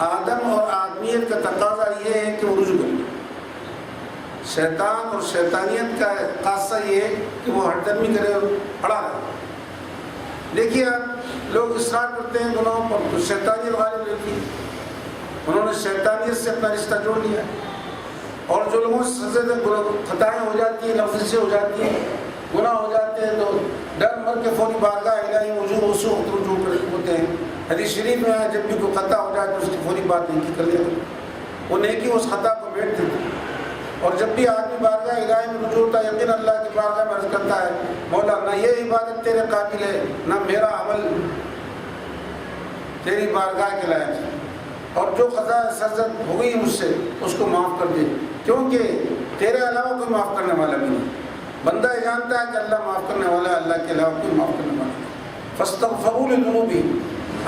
آدم اور آدمیت کا تقاضا یہ ہے کہ وہ رجوع کرے، شیطان اور شیطانیت کا خاصہ یہ ہے کہ وہ ہر درمی کرے اور اڑا رہے۔ دیکھیے آپ لوگ اصرار کرتے ہیں گناہوں پر تو شیطانیت غالب رہتی ہے، انہوں نے شیطانیت سے اپنا رشتہ جوڑ لیا، اور جو لوگوں سے خطائیں ہو جاتی ہیں، لفظ سے ہو جاتی ہیں، گناہ ہو جاتے ہیں، تو ڈر مر کے فوری بارگاہ الہی رجوع ہوتے ہیں۔ حدیث شریف میں جب بھی کوئی خطا ہو جائے تو اس کی فوری بات نیکی کر لیا کرو، وہ نیکی اس خطا کو میٹ دیتی۔ اور جب بھی آدمی بارگاہ الہی میں رجوع ہوتا ہے، یقین اللہ کی بارگاہ میں عرض کرتا ہے، مولا نہ یہ عبادت تیرے قابل ہے، نہ میرا عمل تیری بارگاہ کے لائق ہے، اور جو خطا سرزد ہو گئی مجھ سے اس کو معاف کر دے، کیونکہ تیرے علاوہ کوئی معاف کرنے والا بھی نہیں۔ بندہ یہ جانتا ہے کہ اللہ معاف کرنے والا ہے، اللہ کے علاوہ کوئی معاف کرنے والا نہیں۔ فاستغفروا لذنوبہم،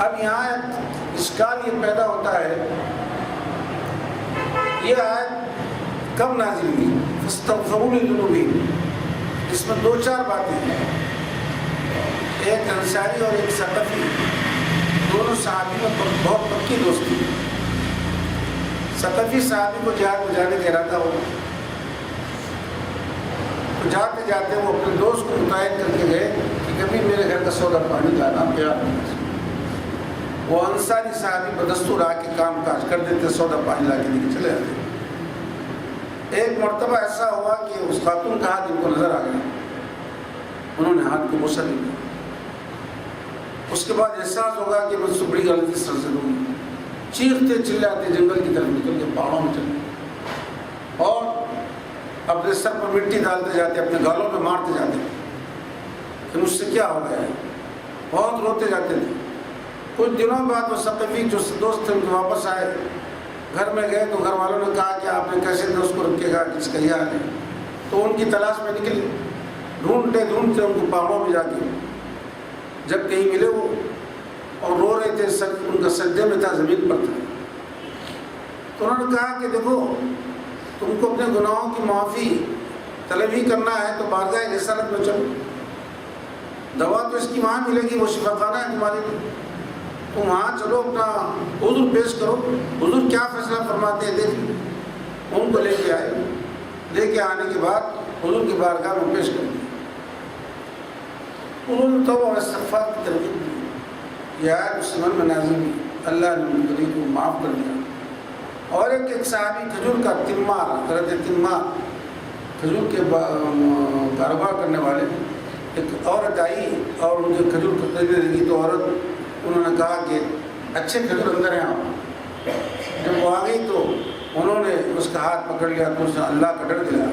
اب یہاں اشکال یہ پیدا ہوتا ہے، یہ آیت کب نازل ہوئی؟ فاستغفروا لذنوبہم، اس میں دو چار باتیں ہیں، ایک انصاری اور ایک ثقفی، دونوں صحابی میں بہت پکی دوستی۔ ثقفی صحابی کو جہاد میں جانے کا ارادہ ہو، تو جاتے جاتے وہ اپنے دوست کو متعین کر کے گئے کہ کبھی میرے گھر کا سودا پانی لانا پیار نہیں۔ وہ انصاری صحابی بدستور آ کے کام کاج کر دیتے، سودا پانی لا کے لے کے چلے آتے۔ ایک مرتبہ ایسا ہوا کہ اس خاتون کا ہاتھ ان کو نظر آ گیا، انہوں نے ہاتھ کو بوسہ دیا۔ اس کے بعد احساس ہوگا کہ مجھ سے بڑی غلطی سرزد ہوئی، چیختے چلاتے جنگل کی طرف نکل کے پہاڑوں میں چلے، اور اپنے سر پر مٹی ڈالتے جاتے، اپنے گالوں میں مارتے جاتے کہ مجھ سے کیا ہو گیا ہے، بہت روتے جاتے تھے۔ کچھ دنوں بعد وہ ثقفی جو دوست تھے ان کے واپس آئے، گھر میں گئے تو گھر والوں نے کہا کہ آپ نے کیسے دوست کو رکھے گا، کس کا یہ حال ہے؟ تو ان کی تلاش میں نکلے، ڈھونڈتے ڈھونڈتے ان کو پہاڑوں میں جا کے جب کہیں ملے وہ، اور رو رہے تھے، ان کا سجدے میں تھا، زمین پر تھا۔ تو انہوں نے کہا کہ دیکھو تم کو اپنے گناہوں کی معافی طلب ہی کرنا ہے تو بارگاہ رسالت میں چلو، دوا تو اس کی وہاں ملے گی، وہ شفا خانہ ہے تمہارے لیے، تم وہاں چلو، اپنا حضور پیش کرو، حضور کیا فیصلہ فرماتے ہیں دیکھ۔ ان کو لے کے آئے، لے کے آنے کے بعد حضور کی بارگاہ میں پیش کر دیا۔ انہوں نے توبہ و استغفار کی ترغیب دی، یہ آیت اس من میں نازل ہوئی، اللہ نے منکرین کو معاف کر دیا۔ اور ایک صحابی کھجور کا تمار، حضرت تمار کھجور کے کاروبار کرنے والے، ایک عورت آئی اور ان کے کھجور خریدنے لگی، تو عورت انہوں نے کہا کہ اچھے کھجور اندر ہیں آپ۔ جب وہ آ گئی تو انہوں نے اس کا ہاتھ پکڑ لیا، تو اس نے اللہ کا ڈر دلایا،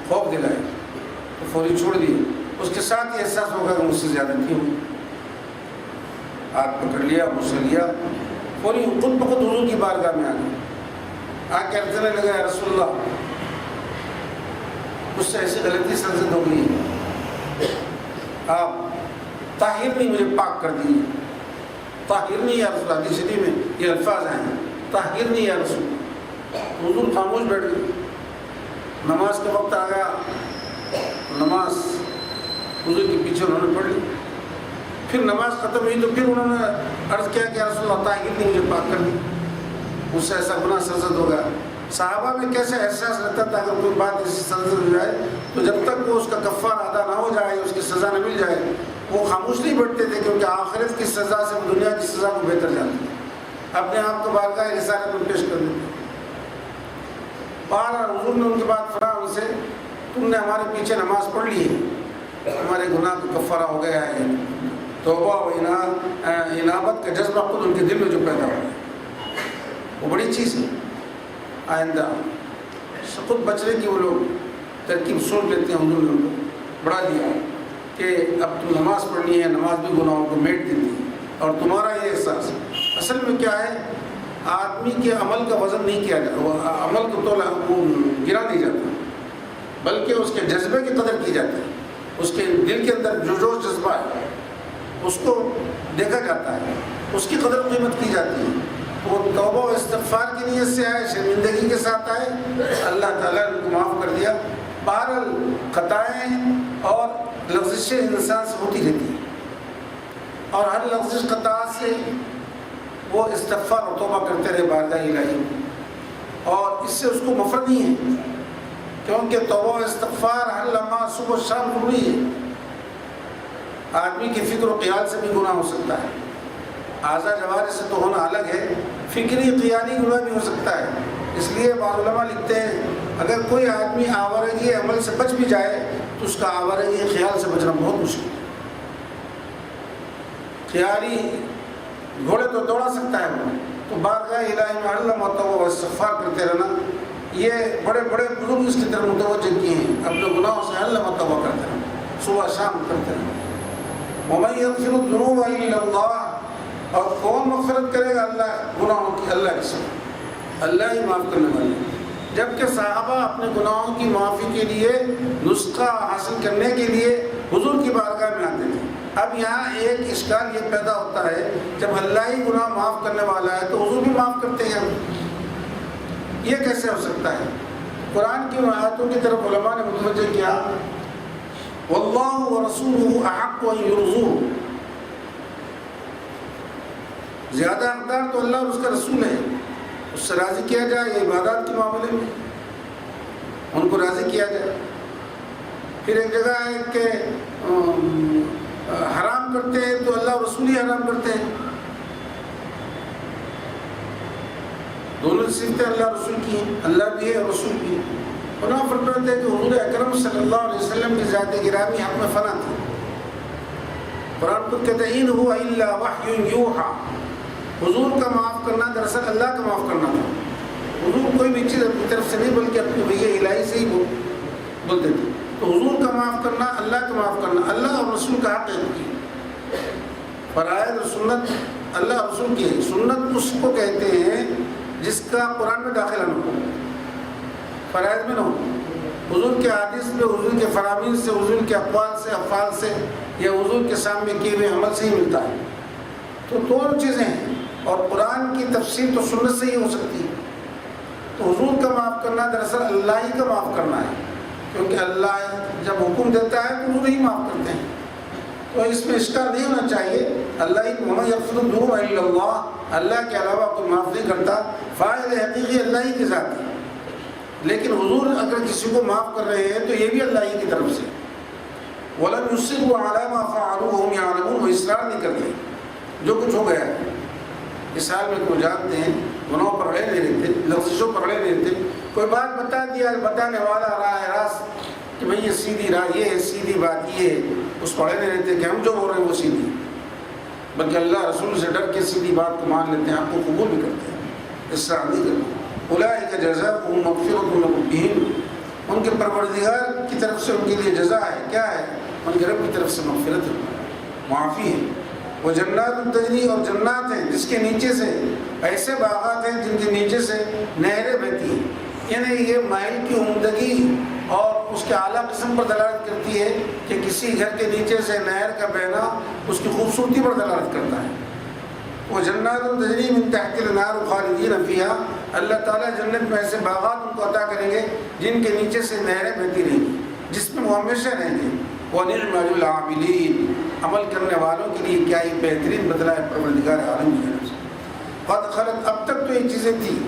خوف دلائے، تو فوری چھوڑ دی۔ اس کے ساتھ یہ احساس ہوگا کہ مجھ سے زیادتی ہوئی، ہاتھ پکڑ لیا، مجھے لیا، فوری خود بخود حضور کی بارگاہ میں آ گئی، آ کے عرض کرنے لگا، یا رسول اللہ مجھ سے ایسی غلطی سرزد ہو گئی ہے، آپ طاہرنی، مجھے پاک کر دیجیے، طاہرنی یا رسول اللہ۔ حدیث شریف میں یہ الفاظ ہیں، طاہرنی یا رسول اللہ۔ حضور خاموش بیٹھ گئے، نماز کا وقت آ گیا، نماز حضور کے پیچھے انہوں نے پڑھ لی۔ پھر نماز ختم ہوئی تو پھر انہوں نے عرض کیا کہ رسول اللہ طاہرنی، مجھے پاک کر دی، مجھ سے ایسا گناہ سرزد ہو گیا۔ صحابہ میں کیسے احساس رہتا تھا اگر کوئی بات ایسی سرزد ہو جائے تو جب تک وہ اس کا کفارہ ادا نہ ہو جائے، اس کی سزا نہ مل جائے، وہ خاموش نہیں بیٹھتے تھے، کیونکہ آخرت کی سزا سے وہ دنیا کی سزا کو بہتر جانتے تھے، اپنے آپ کو بارگاہ رسالت میں پیش کر دیتے۔ بہرحال حضور نے ان کے بعد فرمایا ان سے، تم نے ہمارے پیچھے نماز پڑھ لی ہے، ہمارے گناہ کا کفارہ ہو گیا ہے۔ توبہ و انابت کا جذبہ خود ان کے دل میں جو پیدا ہو گیا، وہ بڑی چیز ہے۔ آئندہ خود بچنے کی وہ لوگ ترکیب سوچ لیتے ہیں، حضور نے ان کو بڑھا دیا، کہ اب تم نماز پڑھنی ہے، نماز بھی گناہوں کو میٹ دیتی ہے، اور تمہارا یہ احساس اصل میں کیا ہے، آدمی کے عمل کا وزن نہیں کیا جاتا، عمل کو تو گرا نہیں جاتا، بلکہ اس کے جذبے کی قدر کی جاتی ہے، اس کے دل کے اندر جو جو جذبہ ہے اس کو دیکھا جاتا ہے، اس کی قدر قیمت کی جاتی ہے۔ وہ توبہ و استغفار کی نیت سے آئے، شرمندگی کے ساتھ آئے، اللہ تعالیٰ نے ان کو معاف کر دیا۔ بہرحال خطائیں اور لغزشیں انسان سے ہوتی رہتی ہیں، اور ہر لغزش خطا سے وہ استغفار اور توبہ کرتے رہے بارگاہ الہی، اور اس سے اس کو مفر نہیں ہے، کیونکہ توبہ و استغفار ہر لمحہ صبح و شام ضروری ہے۔ آدمی کی فکر و خیال سے بھی گناہ ہو سکتا ہے، اعضاء جوارح سے تو ہونا الگ ہے، فکری خیالی گناہ بھی ہو سکتا ہے۔ اس لیے بعض علماء لکھتے ہیں اگر کوئی آدمی آوارگی عمل سے بچ بھی جائے تو اس کا آوارگی خیال سے بچنا بہت مشکل ہے۔ خیالی گھوڑے تو دوڑا سکتا ہے وہ، تو بارگاہ الہی میں اللہ توبہ و استغفار کرتے رہنا، یہ بڑے بڑے بزرگ اس کی طرف متوجہ کیے ہیں، اپنے گناہوں سے اللہ توبہ کرتے رہنا، صبح شام کرتے رہنا۔ وَمَن يَغْفِرُ الذُّنُوبَ إِلَّا اللَّهُ، اور کون مغفرت کرے گا اللہ گناہوں کی؟ اللہ کے ساتھ، اللہ ہی معاف کرنے والے۔ جبکہ صحابہ اپنے گناہوں کی معافی کے لیے نسخہ حاصل کرنے کے لیے حضور کی بارگاہ میں آتے تھے۔ اب یہاں ایک اشکال یہ پیدا ہوتا ہے، جب اللہ ہی گناہ معاف کرنے والا ہے تو حضور بھی معاف کرتے ہیں، یہ کیسے ہو سکتا ہے؟ قرآن کی آیاتوں کی طرف علماء نے متوجہ کیا، واللہ ورسولہ احق ان یرضوہ، زیادہ حقدار تو اللہ اور اس کا رسول ہے، اس سے راضی کیا جائے، یہ عبادات کے معاملے میں ان کو راضی کیا جائے۔ پھر ایک جگہ ہے کہ حرام کرتے ہیں تو اللہ اور رسول ہی حرام کرتے ہیں، دونوں صفتیں اللہ رسول کی ہیں، اللہ بھی ہے اور رسول بھی ہے۔ انہوں نے فرماتے ہیں کہ حضور اکرم صلی اللہ علیہ وسلم کی ذات گرامی حق میں فنا تھی۔ قرآن خود کہتے ہیں ان ہوا الا وحی یوحی، حضور کا معاف کرنا دراصل اللہ کا معاف کرنا تھا۔ حضور کوئی بھی چیز اپنی طرف سے نہیں بلکہ اپنی وحی الہی سے ہی بولتے تھے، تو حضور کا معاف کرنا اللہ کا معاف کرنا، اللہ اور رسول کا حق ہے۔ فرائض اور سنت اللہ اور رسول کی ہے، سنت اس کو کہتے ہیں جس کا قرآن میں داخلہ نہ ہو، فرائض میں نہ ہو، حضور کے حدیث میں، حضور کے فرامین سے، حضور کے اقوال سے، افعال سے، یا حضور کے سامنے کیے ہوئے عمل سے ہی ملتا ہے۔ تو دونوں چیزیں ہیں، اور قرآن کی تفسیر تو سنت سے ہی ہو سکتی ہے۔ تو حضور کا معاف کرنا دراصل اللہ ہی کا معاف کرنا ہے، کیونکہ اللہ جب حکم دیتا ہے تو حضور ہی معاف کرتے ہیں، تو اس میں اشکال نہیں ہونا چاہیے۔ اللہ ہی وَمَن يَغْفِرُ الذُّنُوبَ إِلَّا اللَّهُ، اللہ کے علاوہ کوئی معاف نہیں کرتا، فاعل حقیقی اللہ ہی کے ذات ہے، لیکن حضور اگر کسی کو معاف کر رہے ہیں تو یہ بھی اللہ ہی کی طرف سے۔ وَلَمْ يُصِرُّوا عَلَىٰ مَا فَعَلُوا وَهُمْ يَعْلَمُونَ، وہ اصرار نہیں کرتے جو کچھ ہو گیا ہے۔ اس حال میں وہ جانتے ہیں، گناہوں پر اڑے نہیں رہتے، لغزشوں پر اڑے نہیں رہتے۔ کوئی بات بتا دیا، بتانے والا راہ راست کہ بھئی یہ سیدھی راہ، یہ ہے سیدھی بات، یہ ہے، اس پر اڑے نہیں رہتے کہ ہم جو بول رہے ہیں وہ سیدھی، بلکہ اللہ رسول سے ڈر کے سیدھی بات کو مان لیتے ہیں، آپ کو قبول بھی کرتے ہیں، اصرار نہیں کرتے۔ اولئک جزاؤہم مغفرۃ من ربہم، ان کے پروردگار کی طرف سے ان کے لیے جزا ہے، کیا ہے؟ ان کے رب کی طرف سے مغفرت ہے، معافی ہے۔ وہ جنات تجری، اور جنات ہیں جس کے نیچے سے ایسے باغات ہیں جن کے نیچے سے نہریں بہتی ہیں، یعنی یہ مائل کی عمدگی اور اس کے اعلیٰ قسم پر دلالت کرتی ہے کہ کسی گھر کے نیچے سے نہر کا بہنا اس کی خوبصورتی پر دلالت کرتا ہے۔ وہ جنات تجری من تحت الانہار خالدین فیہا، اللہ تعالیٰ جنت میں ایسے باغات ان کو عطا کریں گے جن کے نیچے سے نہریں بہتی رہیں گی، جس میں وہ ہمیشہ رہیں گے۔ وَنِعْمَ أَجْرُ الْعَامِلِينَ، عمل کرنے والوں کے لیے کیا ہی بہترین بدلہ ہے پروردگار عالم کی جانب سے۔ قد خلت، اب تک تو یہ چیزیں تھیں،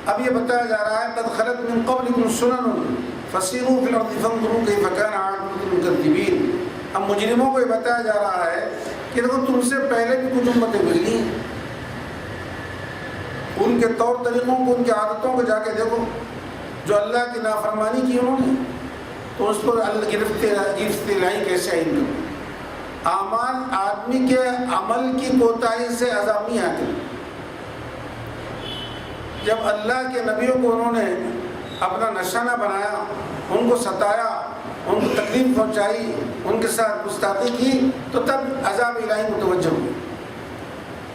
اب یہ بتایا جا رہا ہے قد خلت من قبلکم سنن فسیروا فی الارض فانظروا کیف کان عاقبۃ المکذبین۔ اب مجرموں کو یہ بتایا جا رہا ہے کہ دیکھو تم سے پہلے بھی کچھ امتیں گزری ہیں، ان کے طور طریقوں کو، ان کی عادتوں کو جا کے دیکھو، جو اللہ کی نافرمانی کی انہوں نے، تو اس پر اللہ گرفت لائی کیسے آئی ان کو۔ اعمال آدمی کے عمل کی کوتاہی سے عذاب نہیں آتے۔ جب اللہ کے نبیوں کو انہوں نے اپنا نشانہ بنایا، ان کو ستایا، ان کو تکلیف پہنچائی، ان کے ساتھ گستاخی کی، تو تب عذاب الہی متوجہ ہوئی،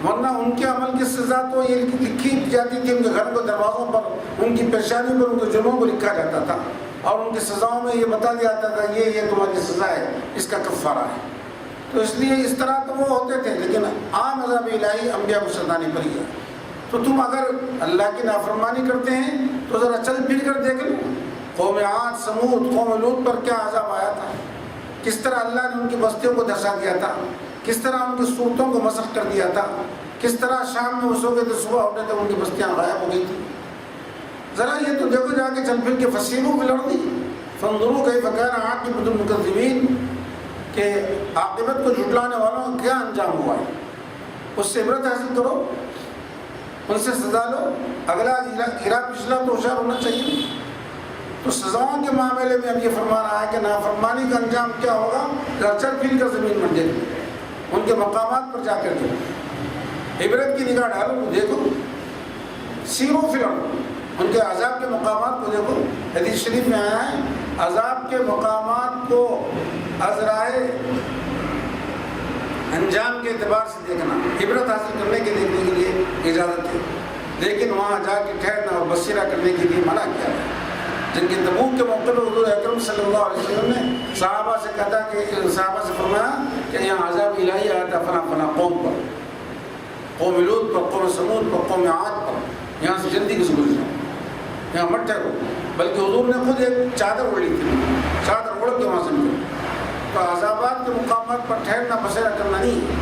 ورنہ ان کے عمل کی سزا تو یہ لکھی جاتی تھی، ان کے گھر کو دروازوں پر، ان کی پیشانی پر، ان کے جرموں کو لکھا جاتا تھا، اور ان کی سزاؤں میں یہ بتا دیا جاتا تھا یہ تمہاری سزا ہے، اس کا کفارہ ہے۔ تو اس لیے اس طرح تو وہ ہوتے تھے، لیکن عام عذاب الہی انبیاء کو ستانے پر ہی ہے۔ تو تم اگر اللہ کی نافرمانی کرتے ہیں تو ذرا چل پھر کر دیکھ لو، قوم عاد، سمود، قوم لوط پر کیا عذاب آیا تھا، کس طرح اللہ نے ان کی بستیوں کو دھسا دیا تھا، کس طرح ان کی صورتوں کو مسخ کر دیا تھا، کس طرح شام میں وہ سو گئے تھے، صبح اٹھے تھے ان کی بستیاں غائب ہو گئی تھیں۔ ذرا یہ تو دیکھو جا کے چل پھر کے فصیلوں پہ لڑ دی، فانظروا کیف کان عاقبۃ المکذبین، کہ عاقبت کو جھٹلانے والوں کا کیا انجام ہوا ہے، اس سے عبرت حاصل کرو، ان سے سزا لو۔ اگلا گرا پچھلا تو ہوشیار ہونا چاہیے۔ تو سزاؤں کے معاملے میں اب یہ فرما رہا ہے کہ نافرمانی کا انجام کیا ہوگا، ذرا چل پھر کر زمین پر دیکھو، ان کے مقامات پر جا کر دیکھو، عبرت کی نگاہ ڈالو، دیکھو، سیرو فی الارض، ان کے عذاب کے مقامات کو دیکھو۔ حدیث شریف میں آیا ہے عذاب کے مقامات کو عذرائے انجام کے اعتبار سے دیکھنا، عبرت حاصل کرنے کے دیکھنے کے لیے اجازت ہے، لیکن وہاں جا کے ٹھہرنا اور بصیرہ کرنے کے لیے منع کیا ہے۔ جن کے تبوک کے موقع پر حضور اکرم صلی اللہ علیہ وسلم نے صحابہ سے کہا کہ صحابہ سے فرمایا کہ یہاں عذاب الہی آیا تھا فلاں فلاں قوم پر، قوم لوط پر، قوم سمود پر، قوم عاد پر، یہاں سے جلدی سے گزر جاؤ، یہاں مت ٹھہرو۔ بلکہ حضور نے خود ایک چادر اوڑھی تھی، چادر اوڑھ کے وہاں سے نکلے۔ تو عذابات کے مقامات پر ٹھہرنا بسیرا کرنا نہیں ہے،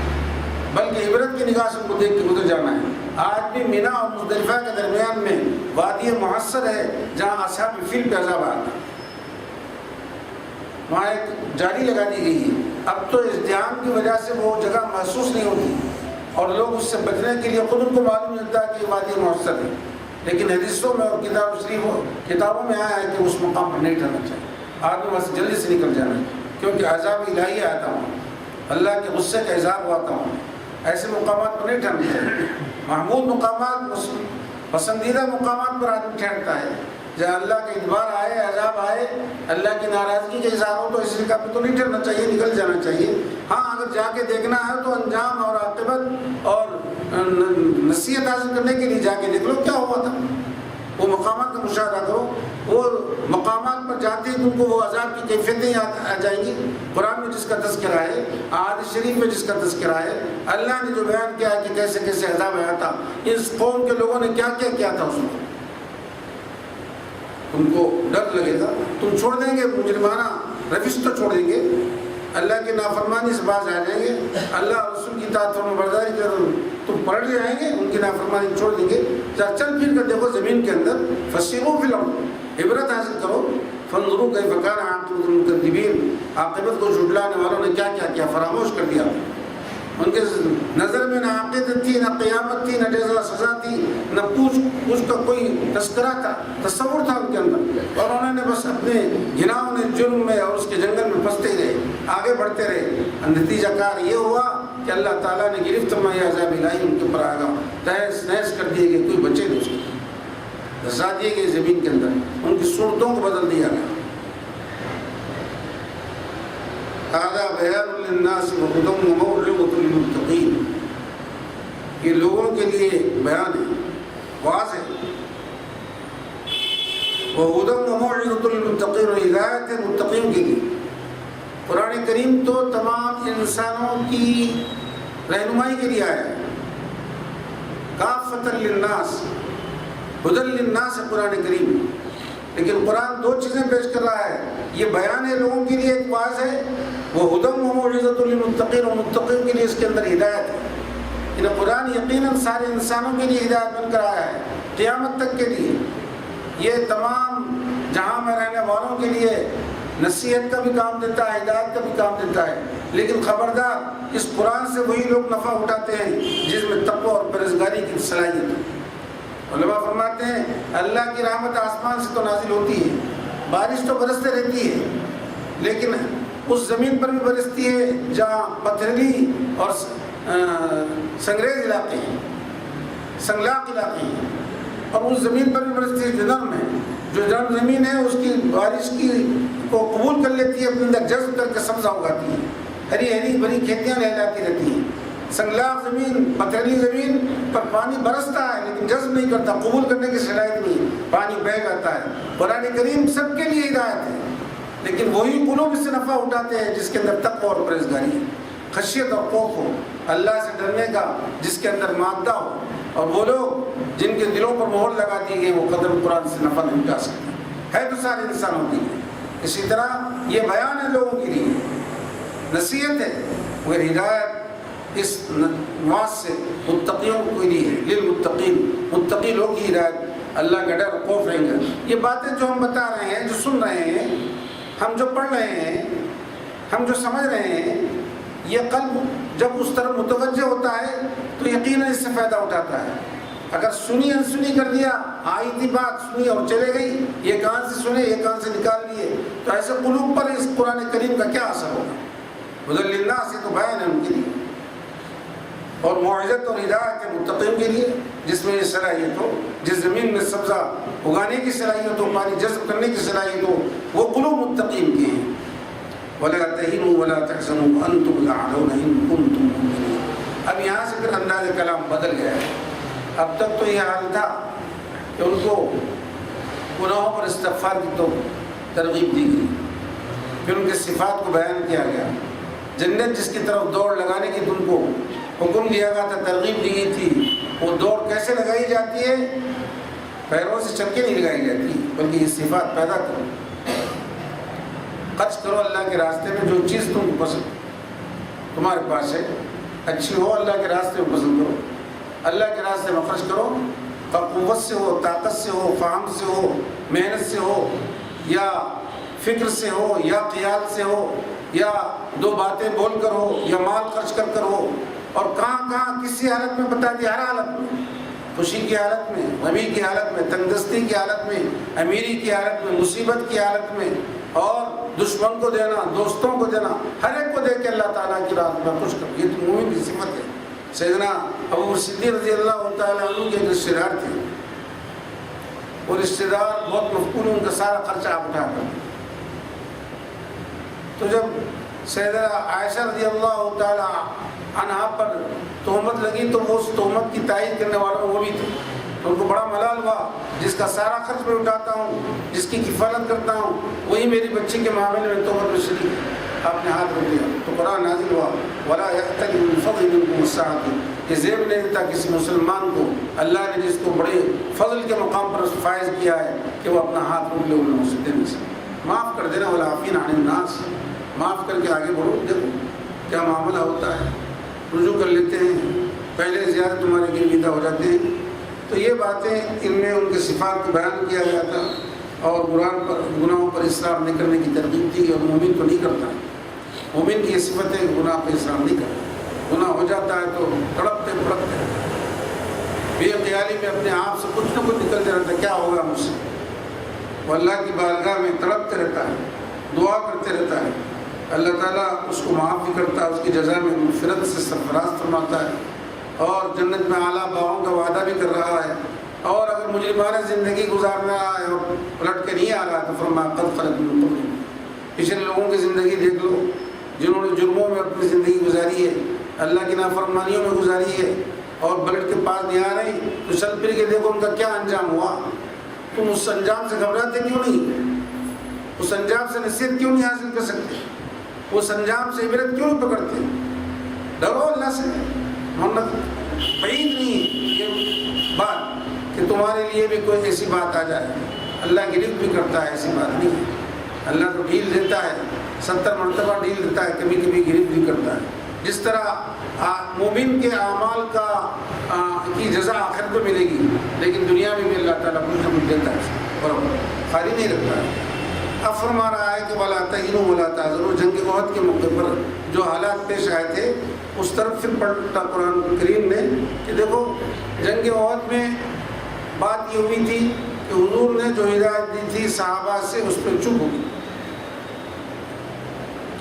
بلکہ عبرت کی نگاہ سے ان کو دیکھ کے گزر جانا ہے۔ آج بھی مینا اور مزدلفہ کے درمیان میں وادی محصر ہے جہاں اصحاب فیل پہ عذاب آیا تھا، وہاں ایک جاری لگا دی گئی ہے۔ اب تو ازدحام کی وجہ سے وہ جگہ محسوس نہیں ہوتی اور لوگ اس سے بچنے کے لیے خود ان کو معلوم ہوتا ہے کہ یہ وادی محصر ہے، لیکن حدیثوں میں اور کتابوں میں آیا ہے کہ اس مقام پر نہیں ٹھہرنا چاہیے، آدمی وہاں سے جلدی سے نکل جانا ہے، کیونکہ عذاب الہی آتا ہوں، اللہ کے غصے کا اظہار ہواتا ہوں، ایسے مقامات پر نہیں ٹھہرنا چاہیے۔ محمود مقامات، پسندیدہ مقامات پر آدمی ٹھہرتا ہے، جہاں اللہ کا ادبار آئے، عذاب آئے، اللہ کی ناراضگی کا اظہار ہو، تو اس جگہ پہ تو نہیں ٹھہرنا چاہیے، نکل جانا چاہیے۔ ہاں اگر جا کے دیکھنا ہے تو انجام اور عاقبت اور نصیحت حاصل کرنے کے لیے جا کے دیکھ لو کیا ہوا تھا، وہ مقامات کا مشاہدہ کرو۔ وہ مقامات پر جاتے ہیں تو ان کو وہ عذاب کی کیفیتیں یاد آ جائیں گی۔ قرآن میں جس کا تذکرہ ہے، احادیث شریف میں جس کا تذکرہ ہے، اللہ نے جو بیان کیا ہے کہ کیسے کیسے عذاب آیا تھا، اس قوم کے لوگوں نے کیا کیا کیا تھا، اس میں تم کو ڈر لگے گا، تم چھوڑ دیں گے مجرمانہ روش تو چھوڑ دیں گے، اللہ کی نافرمانی سے باز آ جائیں گے، اللہ اور رسول کی اطاعت فرما برداری کر تم پلٹ جائیں گے، ان کی نافرمانی چھوڑ دیں گے۔ چل پھر کر دیکھو زمین کے اندر، فسیروا فی الارض، عبرت حاصل کرو، فانظروا کیف کان عاقبۃ المکذبین، عاقبت کو جھٹلانے والوں نے کیا کیا کیا، فراموش کر دیا۔ ان کے نظر میں نہ عاقبت تھی، نہ قیامت تھی، نہ جزا سزا تھی، نہ پوچھ کا کوئی تذکرہ تھا، تصور تھا ان کے اندر، اور انہوں نے بس اپنے گناہوں نے جرم میں اور اس کے جنگل میں پھنستے ہی رہے، آگے بڑھتے رہے۔ نتیجہ کار یہ ہوا کہ اللہ تعالیٰ نے گرفت فرمائی، عذاب الہی ان کے اوپر آ گیا، تہس نہس کر دیے گئے، کوئی بچے نہیں اس کے، دھسا دیے گئے زمین کے اندر، ان کی صورتوں کو بدل دیا گیا۔ هذا بیان للناس وهدى وموعظة للمتقین، یہ لوگوں کے لیے بیان ہے، واضح، وهدى وموعظة للمتقین، اور ہدایت ہے متقین کے لیے۔ قرآن کریم تو تمام انسانوں کی رہنمائی کے لیے آیا ہے، کافۃ للناس، ہدی للناس ہے قرآن کریم، لیکن قرآن دو چیزیں پیش کر رہا ہے، یہ بیان ہے لوگوں کے لیے، ایک واضح ہے، وہ ہدی و موعظۃ للمتقین، اور متقین کے لیے اس کے اندر ہدایت ہے۔ یعنی قرآن یقیناً سارے انسانوں کے لیے ہدایت بن کر آیا ہے، قیامت تک کے لیے۔ یہ تمام جہاں میں رہنے والوں کے لیے نصیحت کا بھی کام دیتا ہے، ہدایت کا بھی کام دیتا ہے، لیکن خبردار اس قرآن سے وہی لوگ نفع اٹھاتے ہیں جس میں تقویٰ اور پرہیزگاری کی صلاحیت ہے۔ علماء فرماتے ہیں اللہ کی رحمت آسمان سے تو نازل ہوتی ہے، بارش تو برستے رہتی ہے، لیکن اس زمین پر بھی برستی ہے جہاں پتھریلی اور سنگریز علاقے ہیں، سنگلاق علاقے ہیں، اور اس زمین پر بھی برستی ہے جو نرم ہے، جو نرم زمین ہے اس کی بارش کی کو قبول کر لیتی ہے، اپنے اندر جذب کر کے سبزہ اگاتی ہے، ہری ہری بھری کھیتیاں لہلاتی رہتی ہیں، سنگلاخ زمین پتھریلی زمین پر پانی برستا ہے لیکن جذب نہیں کرتا، قبول کرنے کی صلاحیت نہیں، پانی بہہ جاتا ہے۔ قرآن کریم سب کے لیے ہدایت ہے، لیکن وہی قلوب اس سے نفع اٹھاتے ہیں جس کے اندر تقوی اور پرہیزگاری ہے، خشیت اور خوف ہو، اللہ سے ڈرنے کا جس کے اندر مادہ ہو، اور وہ لوگ جن کے دلوں پر مہر لگا دی گئی وہ قدر قرآن سے نفع نہیں اٹھا سکتے، ہے تو سارے انسانوں کے لیے۔ اسی طرح یہ بیان ہے لوگوں کے لیے، نصیحت ہے، مگر ہدایت اس نواز سے متقیوں کے لیے ہے، للمتقین، متقی لوگ کی ہدایت، اللہ کا ڈر خوف رہیں گے۔ یہ باتیں جو ہم بتا رہے ہیں، جو سن رہے ہیں، ہم جو پڑھ رہے ہیں، ہم جو سمجھ رہے ہیں، یہ قلب جب اس طرف متوجہ ہوتا ہے تو یقیناً اس سے فائدہ اٹھاتا ہے۔ اگر سنی انسنی کر دیا، آئی تھی بات سنی اور چلے گئی، یہ کان سے سنے یہ کان سے نکال لیے، تو ایسے قلوب پر اس قرآن کریم کا کیا اثر ہوگا؟ ہدی للناس سے تو بیان ہے ان کے لیے، اور موعظت اور ہدایت ہے متقین کے لیے، جس میں یہ صلاحیت ہو، جس زمین میں سبزہ اگانے کی صلاحیت ہو، پانی جذب کرنے کی صلاحیت ہو، وہ قلوب متقین کی ہیں۔ وَلَا تَهِنُوا وَلَا تَحْزَنُوا وَأَنْتُمُ الْأَعْلَوْنَ إِن كُنتُم مُّؤْمِنِينَ۔ اب یہاں سے پھر انداز کلام بدل گیا ہے۔ اب تک تو یہ حال تھا کہ ان کو گناہوں پر استغفار کی تو ترغیب دی گئی، پھر ان کے صفات کو بیان کیا گیا، جنت جس کی طرف دوڑ لگانے کی تم کو حکم دیا گیا تھا، ترغیب دی گئی تھی، وہ دوڑ کیسے لگائی جاتی ہے؟ پیروں سے چل کے نہیں لگائی جاتی، بلکہ یہ صفات پیدا کرو، خرچ کرو اللہ کے راستے میں، جو چیز تم کو پسند تمہارے پاس ہے اچھی ہو، اللہ کے راستے میں پسند کرو، اللہ کے راستے میں خرچ کرو، قوت سے ہو، طاقت سے ہو، فہم سے ہو، محنت سے ہو، یا فکر سے ہو، یا خیال سے ہو، یا دو باتیں بول کر ہو، یا مال خرچ کر کر ہو، اور کہاں کہاں کسی حالت میں بتا دی، ہر حالت میں، خوشی کی حالت میں، غمی کی حالت میں، تنگدستی کی حالت میں، امیری کی حالت میں، مصیبت کی حالت میں، اور دشمن کو دینا، دوستوں کو دینا، ہر ایک کو دے کے اللہ تعالیٰ کی راہ میں خوش کر، یہ تو مومن کی صفت ہے۔ سیدنا ابو صدیق رضی اللہ تعالیٰ عنہ کے رشتے دار تھے، وہ رشتے دار بہت مفقود، ان کا سارا خرچہ آپ اٹھا کر، تو جب سیدنا عائشہ رضی اللہ تعالیٰ عنہا پر تہمت لگی تو وہ اس تہمت کی تائید کرنے والوں وہ بھی تھے، تو ان کو بڑا ملال ہوا، جس کا سارا خرچ میں اٹھاتا ہوں، جس کی کفالت کرتا ہوں، وہی میری بچی کے معاملے میں تہمت میں شریک ہے، آپ نے ہاتھ رکھ دیا، تو قرآن نازل ہوا، وَلَا يَأْتَلِ مِنْ فَضْلِ مِنْكُمُ السَّاعَةِ، یہ زیب نہیں دیتا کسی مسلمان کو، اللہ نے جس کو بڑے فضل کے مقام پر فائز کیا ہے کہ وہ اپنا ہاتھ رکھ لے انہیں اسے دینے سے، معاف کر دینا، وَالْعَافِينَ عَنِ النَّاسِ، معاف کر کے آگے بڑھو، دیکھو کیا معاملہ ہوتا ہے، رجوع کر لیتے ہیں، پہلے زیادہ تمہارے گرویدہ ہو جاتے ہیں۔ تو یہ باتیں ان میں ان کے صفات کو بیان کیا گیا تھا، اور قرآن پر گناہوں پر اصرار نہیں کرنے کی ترغیب تھی، اور مومن کو نہیں کرتا، مومن کی یہ صفت ہے گناہ پہ اصرار نہیں کرتا، گناہ ہو جاتا ہے تو تڑپتے پڑکتے بے خیالی میں اپنے آپ سے کچھ نہ کچھ نکلتے رہتا ہے، کیا ہوگا مجھ سے، وہ اللہ کی بارگاہ میں تڑپتے رہتا ہے، دعا کرتے رہتا ہے، اللہ تعالیٰ اس کو معاف بھی کرتا ہے، اس کی جزا میں مغفرت سے سرفراز فرماتا ہے، اور جنت میں اعلیٰ باغوں کا وعدہ بھی کر رہا ہے۔ اور اگر مجرمانہ زندگی گزار رہا ہے اور پلٹ کے نہیں آ رہا تو فرمایا قد خلت من قبلکم، پچھلے لوگوں کی زندگی دیکھ لو جنہوں نے جرموں میں اپنی زندگی گزاری ہے، اللہ کی نافرمانیوں میں گزاری ہے، اور پلٹ کے پاس نہیں آ رہی، تو چل پھر کے دیکھو ان کا کیا انجام ہوا۔ تم اس انجام سے گھبراتے کیوں نہیں؟ اس انجام سے نصیحت کیوں نہیں حاصل کر سکتے؟ اس انجام سے عبرت کیوں نہیں پکڑتے؟ ڈرو اللہ سے، محمد بعید نہیں یہ بات کہ تمہارے لیے بھی کوئی ایسی بات آ جائے، اللہ گرفت بھی کرتا ہے، ایسی بات نہیں ہے، اللہ تو ڈھیل دیتا ہے، 70 مرتبہ ڈھیل دیتا ہے، کبھی کبھی گرفت بھی کرتا ہے۔ جس طرح مومن کے اعمال کی جزا آخرت میں ملے گی، لیکن دنیا میں بھی اللہ تعالیٰ کچھ نہ کچھ دیتا ہے اور خالی نہیں رکھتا ہے۔ اب فرما رہا ہے کہ وَلَا تَهِنُوا وَلَا تَحْزَنُوا، جنگ احد کے موقع پر جو حالات پیش آئے تھے اس طرف پھر پلٹا قرآن کریم نے کہ دیکھو جنگ احد میں بات یہ ہوئی تھی کہ حضور نے جو ہدایت دی تھی صحابہ سے اس پہ چپ ہو گئی،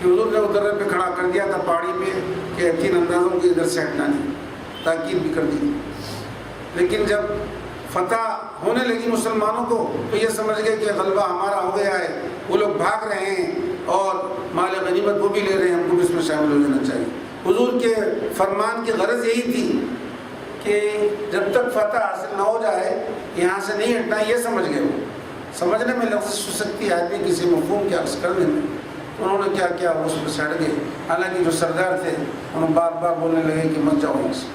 کہ حضور نے ادھر پہ کھڑا کر دیا تھا پہاڑی پہ کہ یقین اندازوں کی ادھر سے ہٹنا نہیں، تاکید بھی کر دی، لیکن جب فتح ہونے لگی مسلمانوں کو تو یہ سمجھ گئے کہ غلبہ ہمارا ہو گیا ہے، وہ لوگ بھاگ رہے ہیں اور مال غنیمت وہ بھی لے رہے ہیں، ہم کو بھی اس میں شامل ہو جانا چاہیے۔ حضور کے فرمان کی غرض یہی تھی کہ جب تک فتح حاصل نہ ہو جائے یہاں سے نہیں ہٹنا، یہ سمجھ گئے۔ وہ سمجھنے میں لفظ ہو سکتی ہے آدمی کسی مفہوم کے عکس کرنے میں، انہوں نے کیا کیا وہ اس پہ سڑ گئے۔ حالانکہ جو سردار تھے انہوں بار بار بولنے لگے کہ مت جاؤ یہاں سے۔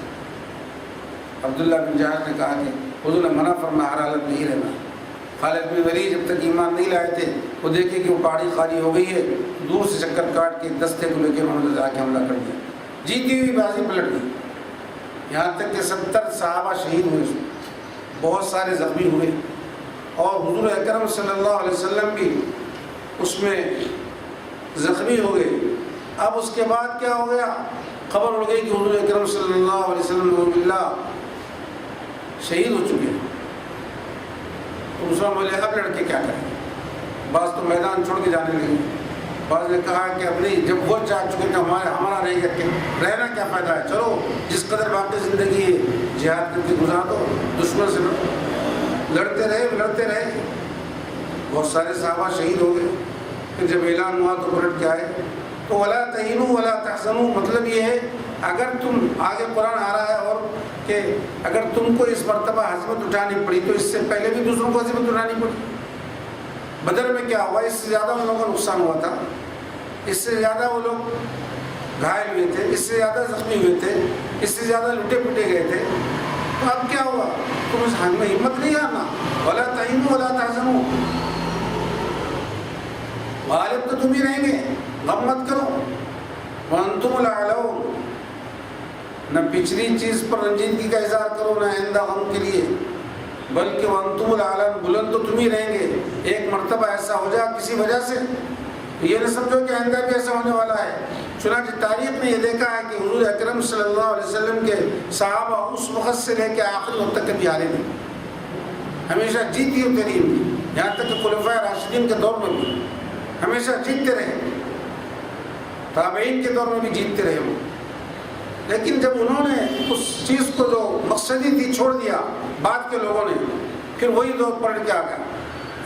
عبداللہ بن جہاز نے کہا کہ حضور نے منع فرمایا ہر حالت میں ہی رہنا۔ خالد بن ولید جب تک ایمان نہیں لائے تھے وہ دیکھے کہ وہ پہاڑی خالی ہو گئی ہے، دور سے چکر کاٹ کے دستے کو لے کے انہوں نے جا کے حملہ کر دیا، جیتی ہوئی بازی پلٹ گئی، یہاں تک کہ 70 صحابہ شہید ہوئے، بہت سارے زخمی ہوئے، اور حضور اکرم صلی اللہ علیہ وسلم بھی اس میں زخمی ہو گئے۔ اب اس کے بعد کیا ہو گیا؟ خبر اڑ گئی کہ حضور اکرم صلی اللہ علیہ وسلم شہید ہو چکے ہیں۔ تو مسلمان بولے اب لڑکے کیا کریں؟ بعض تو میدان چھوڑ کے جانے لگے، بعض نے کہا کہ اب نہیں، جب وہ جا چکے تو ہمارا رہنا کیا فائدہ ہے، چلو جس قدر باقی زندگی ہے جہاد کر کے گزار دو، دشمن سے لڑتے رہے۔ بہت سارے صحابہ شہید ہو گئے۔ پھر جب اعلان ہوا تو پلٹ کے آئے۔ تو ولا تہینوا ولا تحزنوا مطلب یہ ہے اگر تم آگے قرآن آ رہا ہے اور کہ اگر تم کو اس مرتبہ ہزیمت اٹھانی پڑی تو اس سے پہلے بھی دوسروں کو ہزیمت اٹھانی پڑی۔ بدر میں کیا ہوا؟ اس سے زیادہ ان لوگوں کا نقصان ہوا تھا، اس سے زیادہ وہ لوگ گھائل ہوئے تھے، اس سے زیادہ زخمی ہوئے تھے، اس سے زیادہ لٹے پٹے گئے تھے۔ تو اب کیا ہوا؟ تم اس حال میں ہمت نہیں آنا، ولا تہینوا ولا تحزنوا، غالب تو تم ہی رہیں گے، غم مت کرو۔ وانتم الاعلون، نہ پچھلی چیز پر رنجیدگی کا اظہار کرو نہ آئندہ غم کے لیے، بلکہ وانتم الاعلون، بلند تو تم ہی رہیں گے۔ ایک مرتبہ ایسا ہو جائے کسی وجہ سے یہ نہ سمجھو کہ آئندہ بھی ایسا ہونے والا ہے۔ چنانچہ تاریخ میں یہ دیکھا ہے کہ حضور اکرم صلی اللہ علیہ وسلم کے صحابہ اس وقت سے لے کے آخری وقت تک کبھی ہارے نہیں، ہمیشہ جیتی ہوتے رہی، یہاں تک کہ خلفائے راشدین کے دور میں بھی ہمیشہ جیتتے رہے، تابعین کے دور میں بھی جیتتے رہے وہ۔ لیکن جب انہوں نے اس چیز کو جو مقصدی تھی چھوڑ دیا بعد کے لوگوں نے، پھر وہی دور پلٹ کے آ گیا،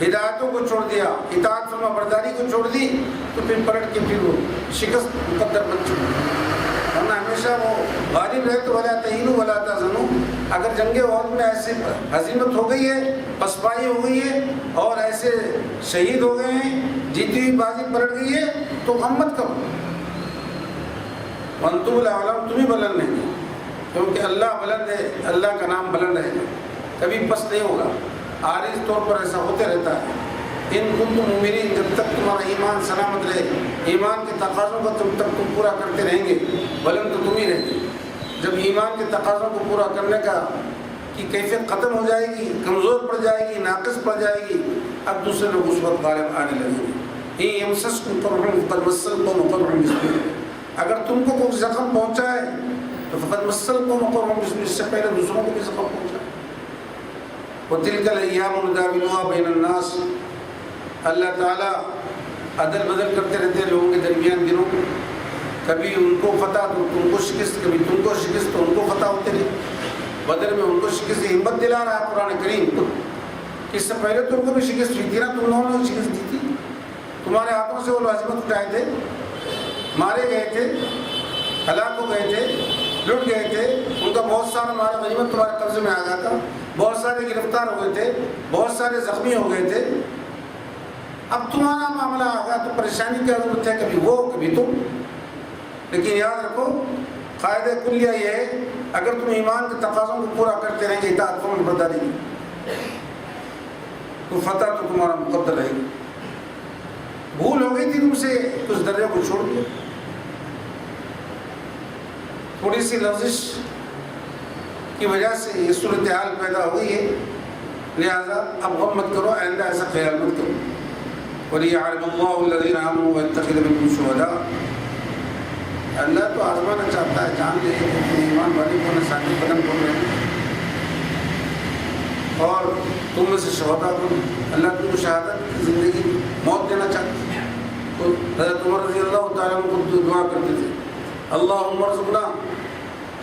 ہدایتوں کو چھوڑ دیا، اطاعت فرما برداری کو چھوڑ دی، تو پھر پلٹ کے پھر وہ شکست مقدر بن چکی۔ ورنہ ہمیشہ وہ غالب رہے تو ولا تہینوا ولا تحزنوا۔ اگر جنگ احد میں ایسے ہزیمت ہو گئی ہے، پسپائی ہو گئی ہے اور ایسے شہید ہو گئے ہیں، جیتی ہوئی بازی پلٹ گئی ہے تو غم مت کرو۔ وانتم الاعلون، تم ہی بلند نہیں، کیونکہ اللہ بلند ہے، اللہ کا نام بلند ہے، کبھی پس نہیں ہوگا۔ عارض طور پر ایسا ہوتے رہتا ہے۔ ان کنتم مؤمنین، جب تک تمہارا ایمان سلامت رہے، ایمان کے تقاضوں کو تم پورا کرتے رہیں گے، بلند تو تم ہی رہیں گے۔ جب ایمان کے تقاضوں کو پورا کرنے کی کیفیت ختم ہو جائے گی، کمزور پڑ جائے گی، ناقص پڑ جائے گی، اب دوسرے لوگ اس وقت غالب آنے لگیں گے۔ ان یمسسکم قرح فقد مس القوم قرح مثلہ، اگر تم کو کوئی زخم پہنچا ہے تو فقد مس القوم قرح مثلہ، اس سے پہلے دوسروں کو بھی زخم پہنچا۔ وَتِلْكَ الْأَيَّامُ نُدَاوِلُهَا بَيْنَ النَّاسِ، اللہ تعالیٰ عدل بدل کرتے رہتے ہیں لوگوں کے درمیان دنوں، کبھی ان کو فتح تو تم کو شکست، کبھی تم کو شکست تو ان کو فتح ہوتے رہے۔ بدر میں ان کو شکست ہمت دلا رہا ہے قرآن کریم، اس سے پہلے تم کو بھی شکست ہوئی تھی نا، تم لوگوں نے شکست دی تھی، تمہارے ہاتھوں سے وہ لازمت اٹھائے تھے، مارے گئے تھے، ہلاک ہو گئے تھے، لٹ گئے تھے، ان کا بہت سارا مال غنیمت تمہارے قبضے میں آ گیا تھا، بہت سارے گرفتار ہو گئے تھے، بہت سارے زخمی ہو گئے تھے۔ اب تمہارا معاملہ آ گیا تو پریشانی کی ضرورت ہے، کبھی وہ کبھی تم۔ لیکن یاد رکھو قاعدہ کلیہ یہ ہے، اگر تم ایمان کے تقاضوں کو پورا کرتے رہیں گے، اطاعت فرما برداری تو فتح تو تمہارا مقدر رہے گی۔ بھول ہو گئی تھی تم سے، کچھ درجے کو چھوڑ دیا، تھوڑی سی لفزش کی وجہ سے یہ صورتحال پیدا ہوئی ہے، لہذا اب غم مت کرو، آئندہ ایسا خیال مت کرو۔ وَلِيَعْلَمَ اللَّهُ الَّذِينَ آمَنُوا وَيَتَّخِذَ مِنكُمْ شُهَدَاءَ، اللہ تو آزمانا چاہتا ہے، جان لے کہ تم ایمان والے کو ساتھی قدم کر رہے ہیں، اور تم میں سے شہداء کو اللہ تم کو شہادت کی زندگی موت دینا چاہتا ہے۔ تو حضرت عمر رضی اللہ تعالیٰ عنہ کو دعا کرتے تھے، اللہم ارزقنا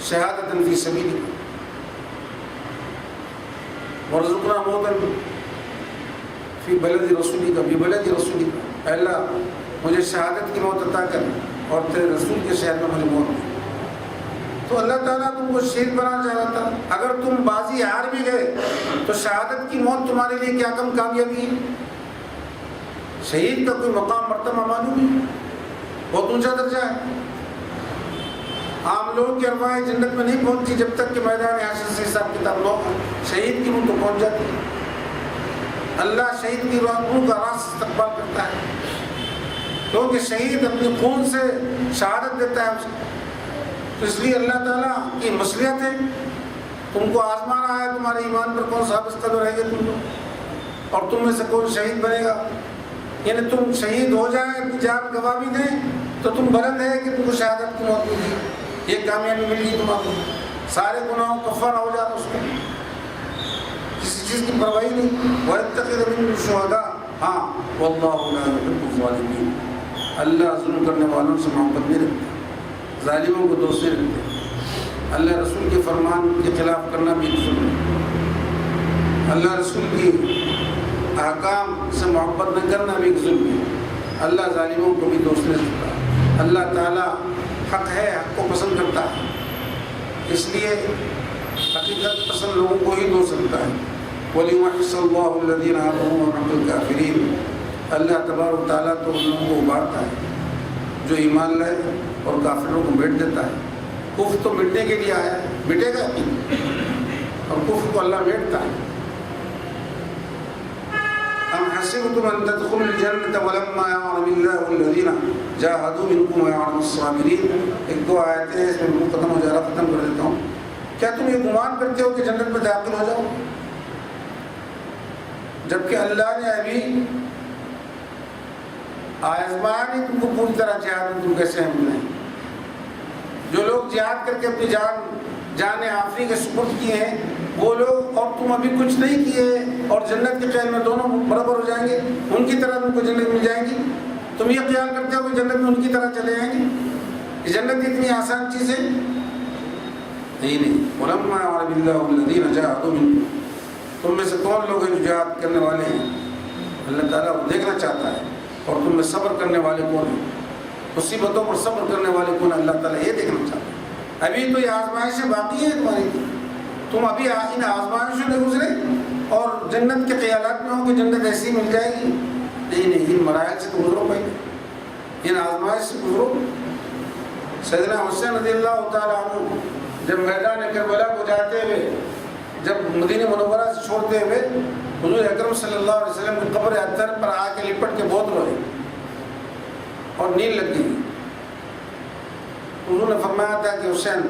شہادۃ فی سبیلک، وارزقنا موتا فی بلد رسولی کا ببلد رسولی کا، اے اللہ مجھے شہادت کی موت عطا کر اور تیرے رسول کے شہر میں مجھے موت دی۔ تو اللہ تعالیٰ تم کو شہید بنانا چاہ رہا تھا۔ اگر تم بازی ہار بھی گئے تو شہادت کی موت تمہارے لیے کیا کم کامیابی ہے؟ شہید کا کوئی مقام مرتبہ معلوم ہے، بہت اونچا درجہ ہے۔ عام لوگوں کی ارواح جنت میں نہیں پہنچتی جب تک کہ میدان حشر سے حساب کتاب نہ ہو، شہید کی روح تو پہنچ جاتی ہے۔ اللہ شہید کی روح کا راست استقبال کرتا ہے، کیونکہ شہید اپنے خون سے شہادت دیتا ہے۔ تو اس لیے اللہ تعالیٰ کی مصلحت ہے، تم کو آزما رہا ہے تمہارے ایمان پر کون ثابت قدم رہے گے تم لوگ، اور تم میں سے کون شہید بنے گا۔ یعنی تم شہید ہو جائیں، اپنی جان گنوا بھی دیں تو تم بلند ہے کہ تم کو شہادت کی موت ملی، یہ کامیابی مل گئی تمہارے، سارے گناہوں کفارہ ہو جاتا اس کو، کسی چیز کی پرواہی نہیں۔ وَيَتَّخِذَ مِنْكُمْ شُهَدَاءَ، ہاں وَاللَّهُ لَا يُحِبُّ الظَّالِمِينَ، اللہ ظلم کرنے والوں سے محبت نہیں رکھتا، ظالموں کو دوست نہیں رکھتے۔ اللہ رسول کے فرمان کے خلاف کرنا بھی ایک ظلم ہے، اللہ رسول کی احکام سے محبت نہ کرنا بھی ایک ظلم ہے۔ اللہ ظالموں کو بھی دوست نہیں رکھتا۔ اللہ تعالیٰ حق ہے، حق کو پسند کرتا ہے، اس لیے حقیقت پسند لوگوں کو ہی دوست رکھتا ہے۔ وَلِيُمَحِّصَ اللَّهُ الَّذِينَ آمَنُوا وَيَمْحَقَ الْكَافِرِينَ، اللہ تبارک و تعالیٰ تو ان لوگوں کو ابھارتا ہے جو ایمان لائے اور کافروں کو مٹ دیتا ہے۔ کفر تو مٹنے کے لیے آیا ہے، مٹے گا اور کفر کو اللہ مٹتا ہے۔ أَمْ حَسِبْتُمْ أَن تَدْخُلُوا الْجَنَّةَ وَلَمَّا يَعْلَمِ اللَّهُ الَّذِينَ جَاهَدُوا مِنكُمْ وَيَعْلَمُ الصَّابِرِينَ۔ ایک دو آیتیں ہیں، اس میں ختم ہو جا رہا، ختم کر دیتا ہوں۔ کیا تم یہ گمان کرتے ہو کہ جنت میں داخل ہو جاؤ، جبکہ اللہ نے ابھی آزمایا نہیں تم کو پوری طرح جہاد میں تم کیسے ہم لیں؟ جو لوگ جہاد کر کے اپنی جان آفری کے سپرد کیے ہیں وہ لوگ، اور تم ابھی کچھ نہیں کیے اور جنت کے خیال میں دونوں برابر ہو جائیں گے، ان کی طرح تم کو جنت مل جائے گی۔ تم یہ خیال کرتے ہو کہ جنت میں ان کی طرح چلے جائیں گے؟ یہ جنت اتنی آسان چیز ہے نہیں۔ وَلَمَّا يَعْلَمِ اللَّهُ الَّذِينَ جَاهَدُوا مِنكُمْ، تم میں سے کون لوگ ہیں جو جہاد کرنے والے ہیں؟ اللہ تعالیٰ وہ دیکھنا چاہتا ہے۔ اور تم میں صبر کرنے والے کون ہیں؟ مصیبتوں پر صبر کرنے والے کون ہیں؟ اللہ تعالیٰ یہ دیکھنا چاہتا ہے۔ ابھی تو یہ آزمائشیں باقی ہیں تمہاری، تم ابھی ان آزمائشوں میں گزرے اور جنت کے خیالات میں ہو کہ جنت ایسی مل جائے گی؟ نہیں، ان مراحل سے تو گزرو، پہلے ان آزمائش سے گزرو۔ سیدنا حسین رضی اللہ تعالیٰ عنہ جب میدان کربلا کو جاتے ہوئے، جب مدینہ منورہ سے چھوڑتے ہوئے حضور اکرم صلی اللہ علیہ وسلم کی قبر اطہر پر آ کے لپٹ کے بہت روئے اور نیند لگ گئی۔ حضور نے فرمایا تھا کہ حسین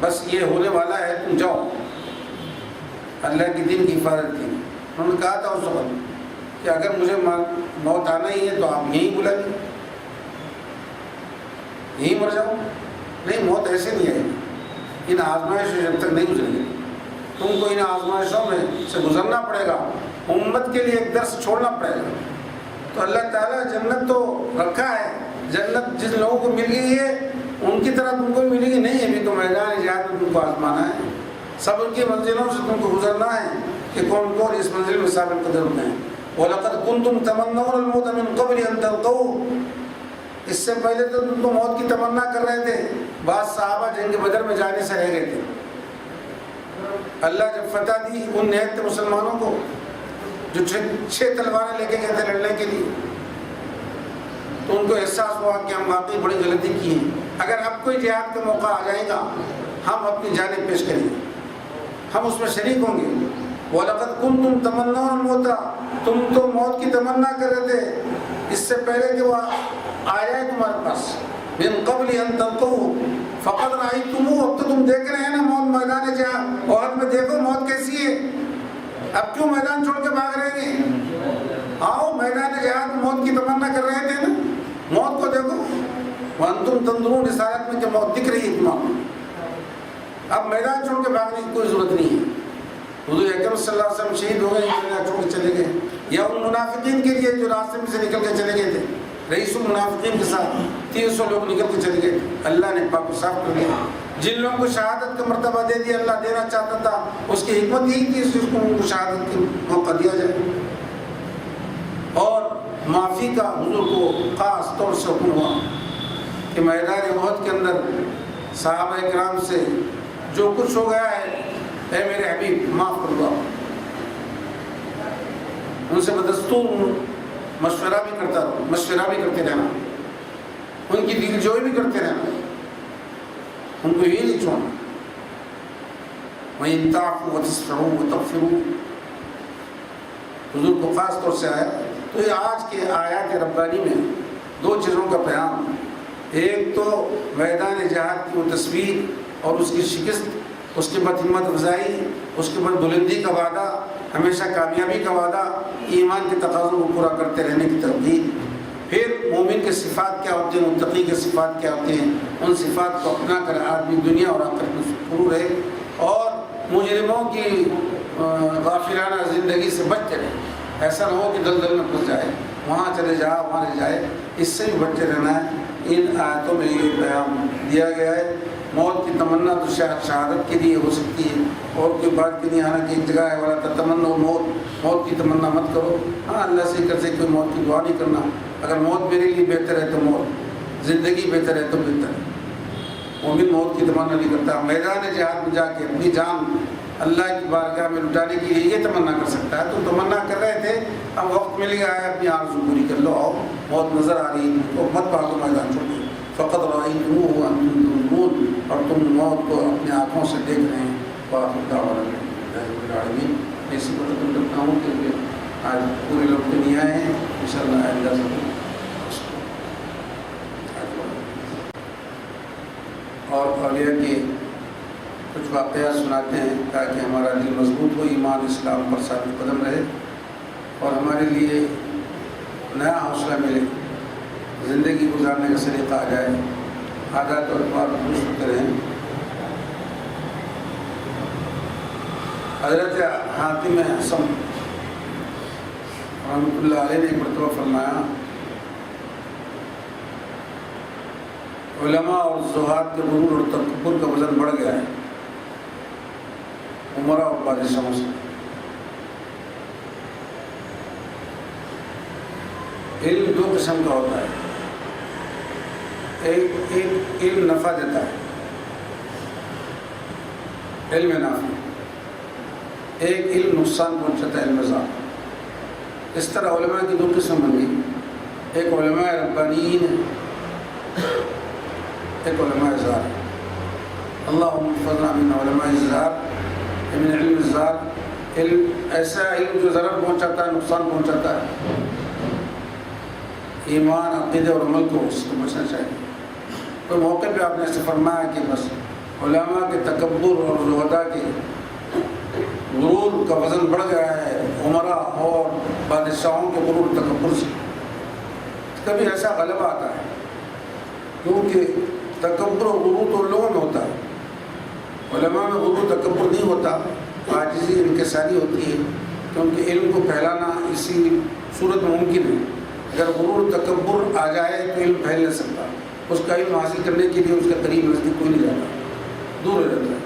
بس یہ ہونے والا ہے، تم جاؤ اللہ کے دین کی حفاظت کی۔ انہوں نے کہا تھا اس وقت کہ اگر مجھے موت آنا ہی ہے تو آپ یہیں بلائیے، یہیں مر جاؤ۔ نہیں، موت ایسے نہیں آئے گی، ان آزمائشوں جب تک نہیں گزرے گی، تم کو ان آزمائشوں میں سے گزرنا پڑے گا، امت کے لیے ایک درس چھوڑنا پڑے گا۔ تو اللہ تعالیٰ جنت تو رکھا ہے، جنت جن لوگوں کو مل گئی ہے ان کی طرح تم کو بھی ملے گی نہیں، ابھی تو میدان جہاد میں تم کو آزمانا ہے، صبر کی منزلوں سے تم کو گزرنا ہے کہ کون کون اس منزل میں ثابت قدم ہوتے ہیں۔ وَلَقَدْ كُنْتُمْ تَمَنَّوْنَ الْمَوْتَ مِنْ قَبْلِ أَنْ تَلْقَوْهُ، اس سے پہلے تو تم تو موت کی تمنا کر رہے تھے، بعض صحابہ جنگ بدر میں جانے سے رہ گئے تھے۔ اللہ جب فتح دی ان نہایت مسلمانوں کو جو 6 تلواریں لے کے گئے تھے لڑنے کے لیے، تو ان کو احساس ہوا کہ ہم واقعی بڑی غلطی کی ہے، اگر اب کوئی جہاد کا موقع آ جائے گا ہم اپنی جانیں پیش کریں گے، ہم اس میں شریک ہوں گے۔ وَلَقَدْ كُنْتُمْ تَمَنَّوْنَ الْمَوْتَ، تم تو موت کی تمنا کر رہے تھے اس سے پہلے کہ وہ آ جائے تمہارے پاس، مِنْ قَبْلِ أَنْ تَلْقَوْهُ فَقَدْ رَأَيْتُمُوهُ، اب تو تم دیکھ رہے ہیں نا موت میدان جہاد، اور میں دیکھو موت کیسی ہے، اب کیوں میدان چھوڑ کے بھاگ رہے ہیں؟ آؤ میدان جہاد موت کی تمنا کر رہے تھے نا، موت کو دیکھو۔ وَأَنْتُمْ تَنْظُرُونَ، اس حالت میں کہ موت دکھ رہی ہے تمہیں، اب میدان چھوڑ کے بھاگنے کی کوئی ضرورت نہیں ہے۔ حضور اکرم صلی اللہ علیہ وسلم شہید ہو گئے، میدان چھوڑ کے چلے گئے، یا ان منافقین کے لیے جو راستے میں سے نکل کے چلے گئے تھے رئیس المنافقین کے ساتھ 300 لوگ نکل کے چلے گئے، اللہ نے پاک کو صاف کر دیا۔ جن لوگوں کو شہادت کا مرتبہ دے دیا، اللہ دینا چاہتا تھا، اس کی حکمت یہی تھی اس کو ان کو شہادت کا موقع دیا جائے۔ اور معافی کا حضور کو خاص طور سے حکم ہوا کہ میدان احد کے اندر صحابہ کرام سے جو کچھ ہو گیا ہے، اے میرے حبیب معاف کر دو۔ ان سے بدستور مشورہ بھی کرتے رہنا، ان کی دل جوئی بھی کرتے رہنا، ان کو یہ نہیں چھوڑنا۔ وَإِن تَعْفُوا وَتَصْفَحُوا وَتَغْفِرُوا، حضور کو خاص طور سے آیا۔ تو یہ آج کے آیات ربانی میں دو چیزوں کا پیام، ایک تو میدان جہاد کی وہ تصویر اور اس کی شکست، اس کے بعد ہمت افزائی، اس کے بعد بلندی کا وعدہ، ہمیشہ کامیابی کا وعدہ، ایمان کے تقاضوں کو پورا کرتے رہنے کی ترغیب۔ پھر مومن کے صفات کیا ہوتے ہیں، متقی کے صفات کیا ہوتے ہیں، ان صفات کو اپنا کر آدمی دنیا اور آخرت میں سرخرو رہے اور مجرموں کی غافلانہ زندگی سے بچتے رہے۔ ایسا نہ ہو کہ دلدل میں پھنس جائے، وہاں چلے جائے وہاں رہ جائے، اس سے بھی بچتے رہنا ہے۔ ان آیتوں میں یہ پیغام دیا گیا ہے۔ موت کی تمنا تو شہادت کے لیے ہو سکتی ہے، اور کوئی بات کی نہیں، حالانکہ ایک جگہ ہے والا تتمنوا موت کی تمنا مت کرو۔ ہاں اللہ سے کر سے کوئی موت کی دعا نہیں کرنا، اگر موت میرے لیے بہتر ہے تو موت، زندگی بہتر ہے تو بہتر ہے۔ مومن موت کی تمنا نہیں کرتا، میدان جہاد میں جا کے اپنی جان اللہ کی بارگاہ میں لٹانے کے لیے یہ تمنا کر سکتا ہے۔ تو تمنا کر رہے تھے، اب وقت مل گیا ہے، اپنی آرزو پوری کر لو، آؤ موت نظر آ رہی ہے تو مت بھاگو میدان چھوڑو۔ فقط رأیتموہ وانتم تنظرون، اور تم موت کو اپنی آنکھوں سے دیکھ رہے ہیں۔ وآخر دعوانا الحمدللہ رب العالمین۔ میں اسی کو ختم کرتا ہوں کہ آج پورے لوگ تو نہیں آئے ہیں، انشاءاللہ آئندہ سے اور اولیاء کے کچھ واقعات سناتے ہیں تاکہ ہمارا دل مضبوط ہو، ایمان اسلام پر ثابت قدم رہے اور ہمارے لیے نیا حوصلہ ملے، زندگی گزارنے کا سلیقہ آ جائے، عادات اور اطوار درست ہوتے رہیں۔ حضرت حاتم حسن رحمۃ اللہ علیہ نے ایک مرتبہ فرمایا، علماء اور زہاد کے غرور اور تکبر کا وزن بڑھ گیا ہے عمرا اور بادشاہوں سے۔ علم دو قسم کا ہوتا ہے، ایک علم نفع دیتا ہے، علم نافع، ایک علم نقصان پہنچاتا ہے، علم ذات۔ اس طرح علماء کی دو قسم بن گئی، ایک علماء ربانیین ہے، ایک علماء ازہار۔ اللہم احفظنا من علماء ازہار، من علم ازہار، علم ایسا علم جو ضرر پہنچاتا ہے، نقصان پہنچاتا ہے۔ ایمان، عقیدے اور عمل کو اس کو بچنا چاہیے۔ تو موقع پہ آپ نے ایسے فرمایا کہ بس علماء کے تکبر اور زہداء کے غرور کا وزن بڑھ گیا ہے عمرا اور بادشاہوں کے غرور تکبر سے۔ کبھی ایسا غلبہ آتا ہے، کیونکہ تکبر اور غرور تو لوگوں میں ہوتا ہے، علماء میں غرور تکبر نہیں ہوتا، عاجزی انکساری ہوتی ہے، کیونکہ علم کو پھیلانا اسی صورت میں ممکن ہے۔ اگر غرور تکبر آ جائے تو علم پھیل نہیں سکتا، اس کا علم حاصل کرنے کے لیے اس کے قریب نزدیک کوئی نہیں جاتا، دور ہو جاتا ہے۔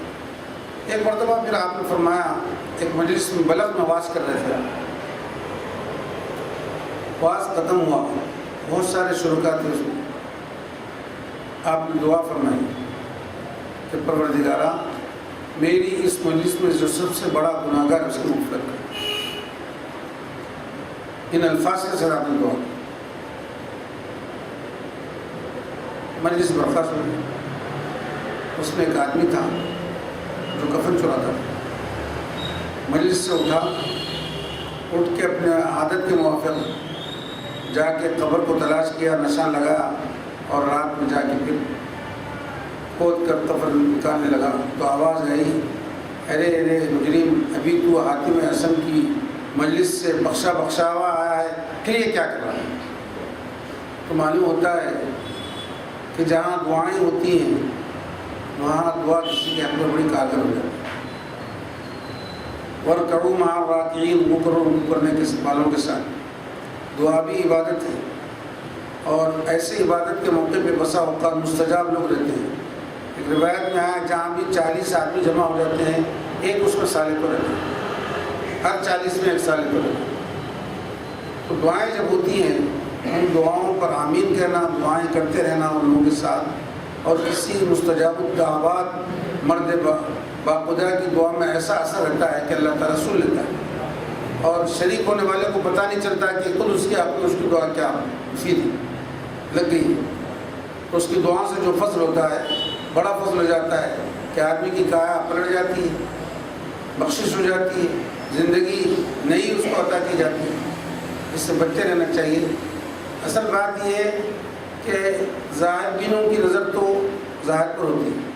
ایک مرتبہ پھر آپ نے فرمایا، ایک مجلس میں بلغ میں واعظ کر رہے تھے، واعظ ختم ہوا، بہت سارے شرکاء تھے اس میں، آپ نے دعا فرمائی کہ پروردگارہ میری اس مجلس میں جو سب سے بڑا گناہگار اس کو مغفرت کر۔ ان الفاظ کے ساتھ آپ نے دعا کی، مجلس برخاست ہو گئی۔ اس میں ایک آدمی تھا جو کفن چراتا تھا، مجلس سے اٹھ کے اپنے عادت کے موافق جا کے قبر کو تلاش کیا، نشان لگایا اور رات میں جا کے پھر کھود کر قبر نکالنے لگا تو آواز آئی، ارے ارے مجرم، ابھی تو حاتم حسن کی مجلس سے بخشا ہوا آیا ہے، پھر یہ کیا کر رہا ہے؟ تو معلوم ہوتا ہے کہ جہاں دعائیں ہوتی ہیں وہاں دعا کسی کے حق میں بڑی کارگر ہو جاتی ہے۔ وَرْكَعُوا مَعَ الرَّاكِعِينَ، رکوع کرنے کے والوں کے ساتھ، دعا بھی عبادت ہے، اور ایسے عبادت کے موقع پہ بسا اوقات مستجاب لوگ رہتے ہیں. ایک روایت میں آیا جہاں بھی 40 آدمی جمع ہو جاتے ہیں ایک اس میں صالح کو رہتا ہے، ہر 40 میں ایک صالح کو رہتا ہے. تو دعائیں جب ہوتی ہیں ان دعاؤں پر آمین کہنا، دعائیں کرتے رہنا ان لوگوں کے ساتھ، اور کسی مستجاب الدعوات مرد باخدا کی دعا میں ایسا اثر رہتا ہے کہ اللہ تعالیٰ سن لیتا ہے اور شریک ہونے والے کو پتہ نہیں چلتا کہ خود اس کی دعا کیا سیدھی لگ گئی. تو اس کی دعا سے جو فضل ہوتا ہے بڑا فضل ہو جاتا ہے کہ آدمی کی کایا پلٹ جاتی ہے، بخشش ہو جاتی ہے، زندگی نئی اس کو عطا کی جاتی ہے. اس سے بچتے رہنا چاہیے. اصل بات یہ ہے کہ ظاہر بینوں کی نظر تو ظاہر پر ہوتی ہے،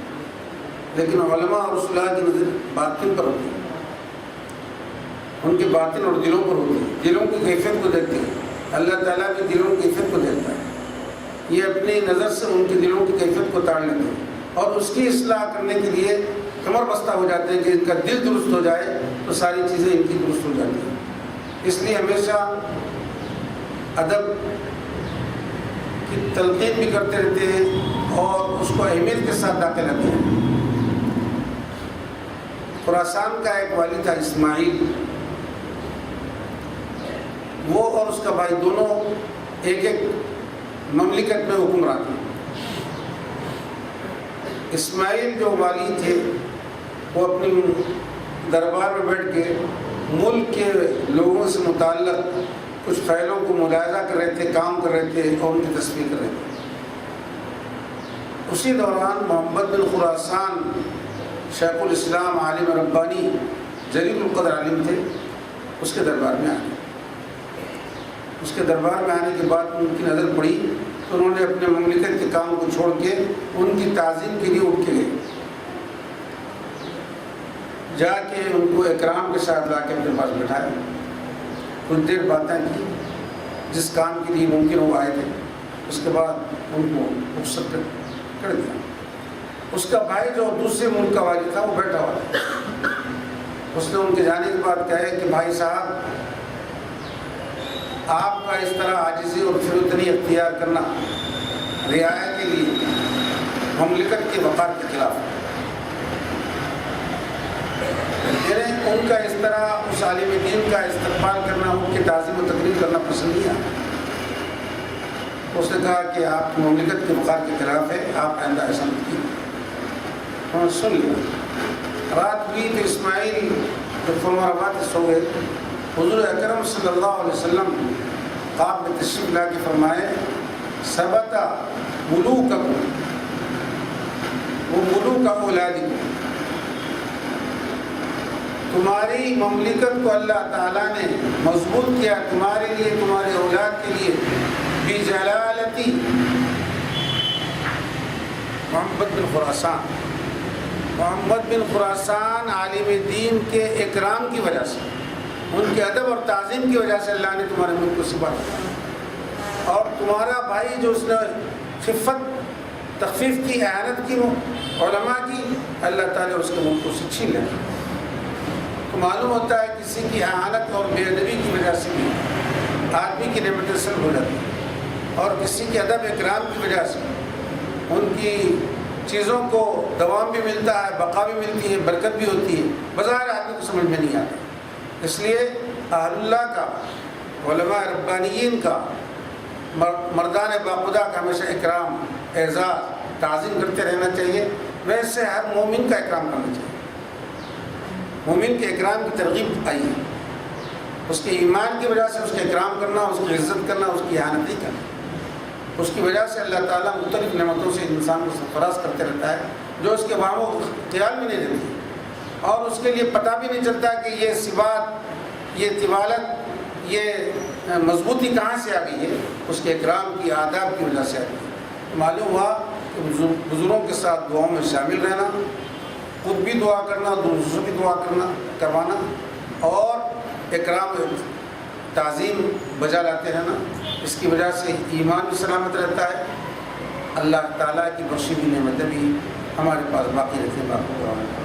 لیکن علماء اور رسول کی نظر باطن پر ہوتی ہے. ان کے باطن اور دلوں پر ہوتی ہے، دلوں کی کیفیت کو دیکھتے ہیں. اللہ تعالیٰ بھی دلوں کی کیفیت کو دیکھتا ہے. یہ اپنی نظر سے ان کے دلوں کی کیفیت کو تاڑ لیتے ہیں اور اس کی اصلاح کرنے کے لیے کمر بستہ ہو جاتے ہیں کہ ان کا دل درست ہو جائے تو ساری چیزیں ان کی درست ہو جاتی ہیں. اس لیے ہمیشہ ادب کی تلقین بھی کرتے رہتے ہیں اور اس کو اہمیت کے ساتھ داخل رہتے ہیں. خراسان کا ایک والی تھا اسماعیل، وہ اور اس کا بھائی دونوں ایک ایک مملکت میں حکمران تھے. اسماعیل جو والی تھے وہ اپنی دربار میں بیٹھ کے ملک کے لوگوں سے متعلق کچھ فعلوں کو ملاحظہ کر رہے تھے، کام کر رہے تھے اور ان کی تصویر کر رہے تھے. اسی دوران محمد بن خراسان شیخ الاسلام عالم ربانی جلیل القدر عالم تھے، اس کے دربار میں آئے. اس کے دربار میں آنے کے بعد ان کی نظر پڑی تو انہوں نے اپنے مملکت کے کام کو چھوڑ کے ان کی تعظیم کے لیے اٹھ کے گئے. جا کے ان کو اکرام کے ساتھ لا کے اپنے پاس بٹھایا، کچھ دیر باتیں کی جس کام کے لیے ممکن وہ آئے تھے. اس کے بعد ان کو رخصت کر دیا. اس کا بھائی جو دوسرے ملک کا والی تھا وہ بیٹھا ہوا تھا. اس نے ان کے جانے کے بعد کہا کہ بھائی صاحب آپ کا اس طرح عاجزی اور فروتنی اختیار کرنا رعایا کے لیے مملکت کے وقار کے خلاف ہے. یعنی ان کا اس طرح اس عالم دین کا استقبال کرنا، ان کی تعظیم و تقریر کرنا پسند نہیں آیا. اس نے کہا کہ آپ کی مملکت کے وقار کے خلاف ہے، آپ آئندہ ایسا مت کیجیے. انہوں نے سن لیا. رات ہوئی تو اسماعیل جو فرما روا سو گئے. حضور اکرم صلی اللہ علیہ وسلم خواب میں تشریف لا کے فرمائے ثبت ملوککم و ملوک اولادکم، تمہاری مملکت کو اللہ تعالیٰ نے مضبوط کیا تمہارے لیے، تمہارے اولاد کے لیے، بجلالتی محمد بن خراسان. محمد بن خراسان عالم دین کے اکرام کی وجہ سے، ان کے ادب اور تعظیم کی وجہ سے اللہ نے تمہارے ملک کو سپارہ کیا. اور تمہارا بھائی جو اس نے خفت تخفیف کی، اعانت کی علماء کی، اللہ تعالیٰ اس کے ملک کو سے چھین لے. تو معلوم ہوتا ہے کسی کی اعانت اور بے ادبی کی وجہ سے بھی آدمی کی نعمتیں سلب ہو جاتی ہیں، اور کسی کے ادب اکرام کی وجہ سے ان کی چیزوں کو دوام بھی ملتا ہے، بقا بھی ملتی ہے، برکت بھی ہوتی ہے. بظاہر آدمی کو سمجھ میں نہیں آتا. اس لیے اہل اللہ کا، علماء ربانیین کا، مردان باخدا کا ہمیشہ اکرام، اعزاز، تعظیم کرتے رہنا چاہیے. ویسے ہر مومن کا اکرام کرنا چاہیے. مومن کے اکرام کی ترغیب آئی ہے. اس کے ایمان کی وجہ سے اس کے اکرام کرنا، اس کی عزت کرنا، اس کی احانت نہیں کرنا. اس کی وجہ سے اللہ تعالیٰ مختلف نعمتوں سے انسان کو سرفراز کرتے رہتا ہے جو اس کے وہاں خیال بھی نہیں دیتی، اور اس کے لیے پتہ بھی نہیں چلتا کہ یہ صفات، یہ طوالت، یہ مضبوطی کہاں سے آ گئی ہے. اس کے اکرام کی، آداب کی وجہ سے آ گئی. معلوم ہوا کہ بزرگوں کے ساتھ دعاؤں میں شامل رہنا، خود بھی دعا کرنا، دوسروں کی دعا کروانا، اور اکرام تعظیم بجا لاتے رہنا. اس کی وجہ سے ایمان بھی سلامت رہتا ہے. اللہ تعالیٰ کی بخشی ہوئی نعمتیں بھی ہمارے پاس باقی رہتی ہیں.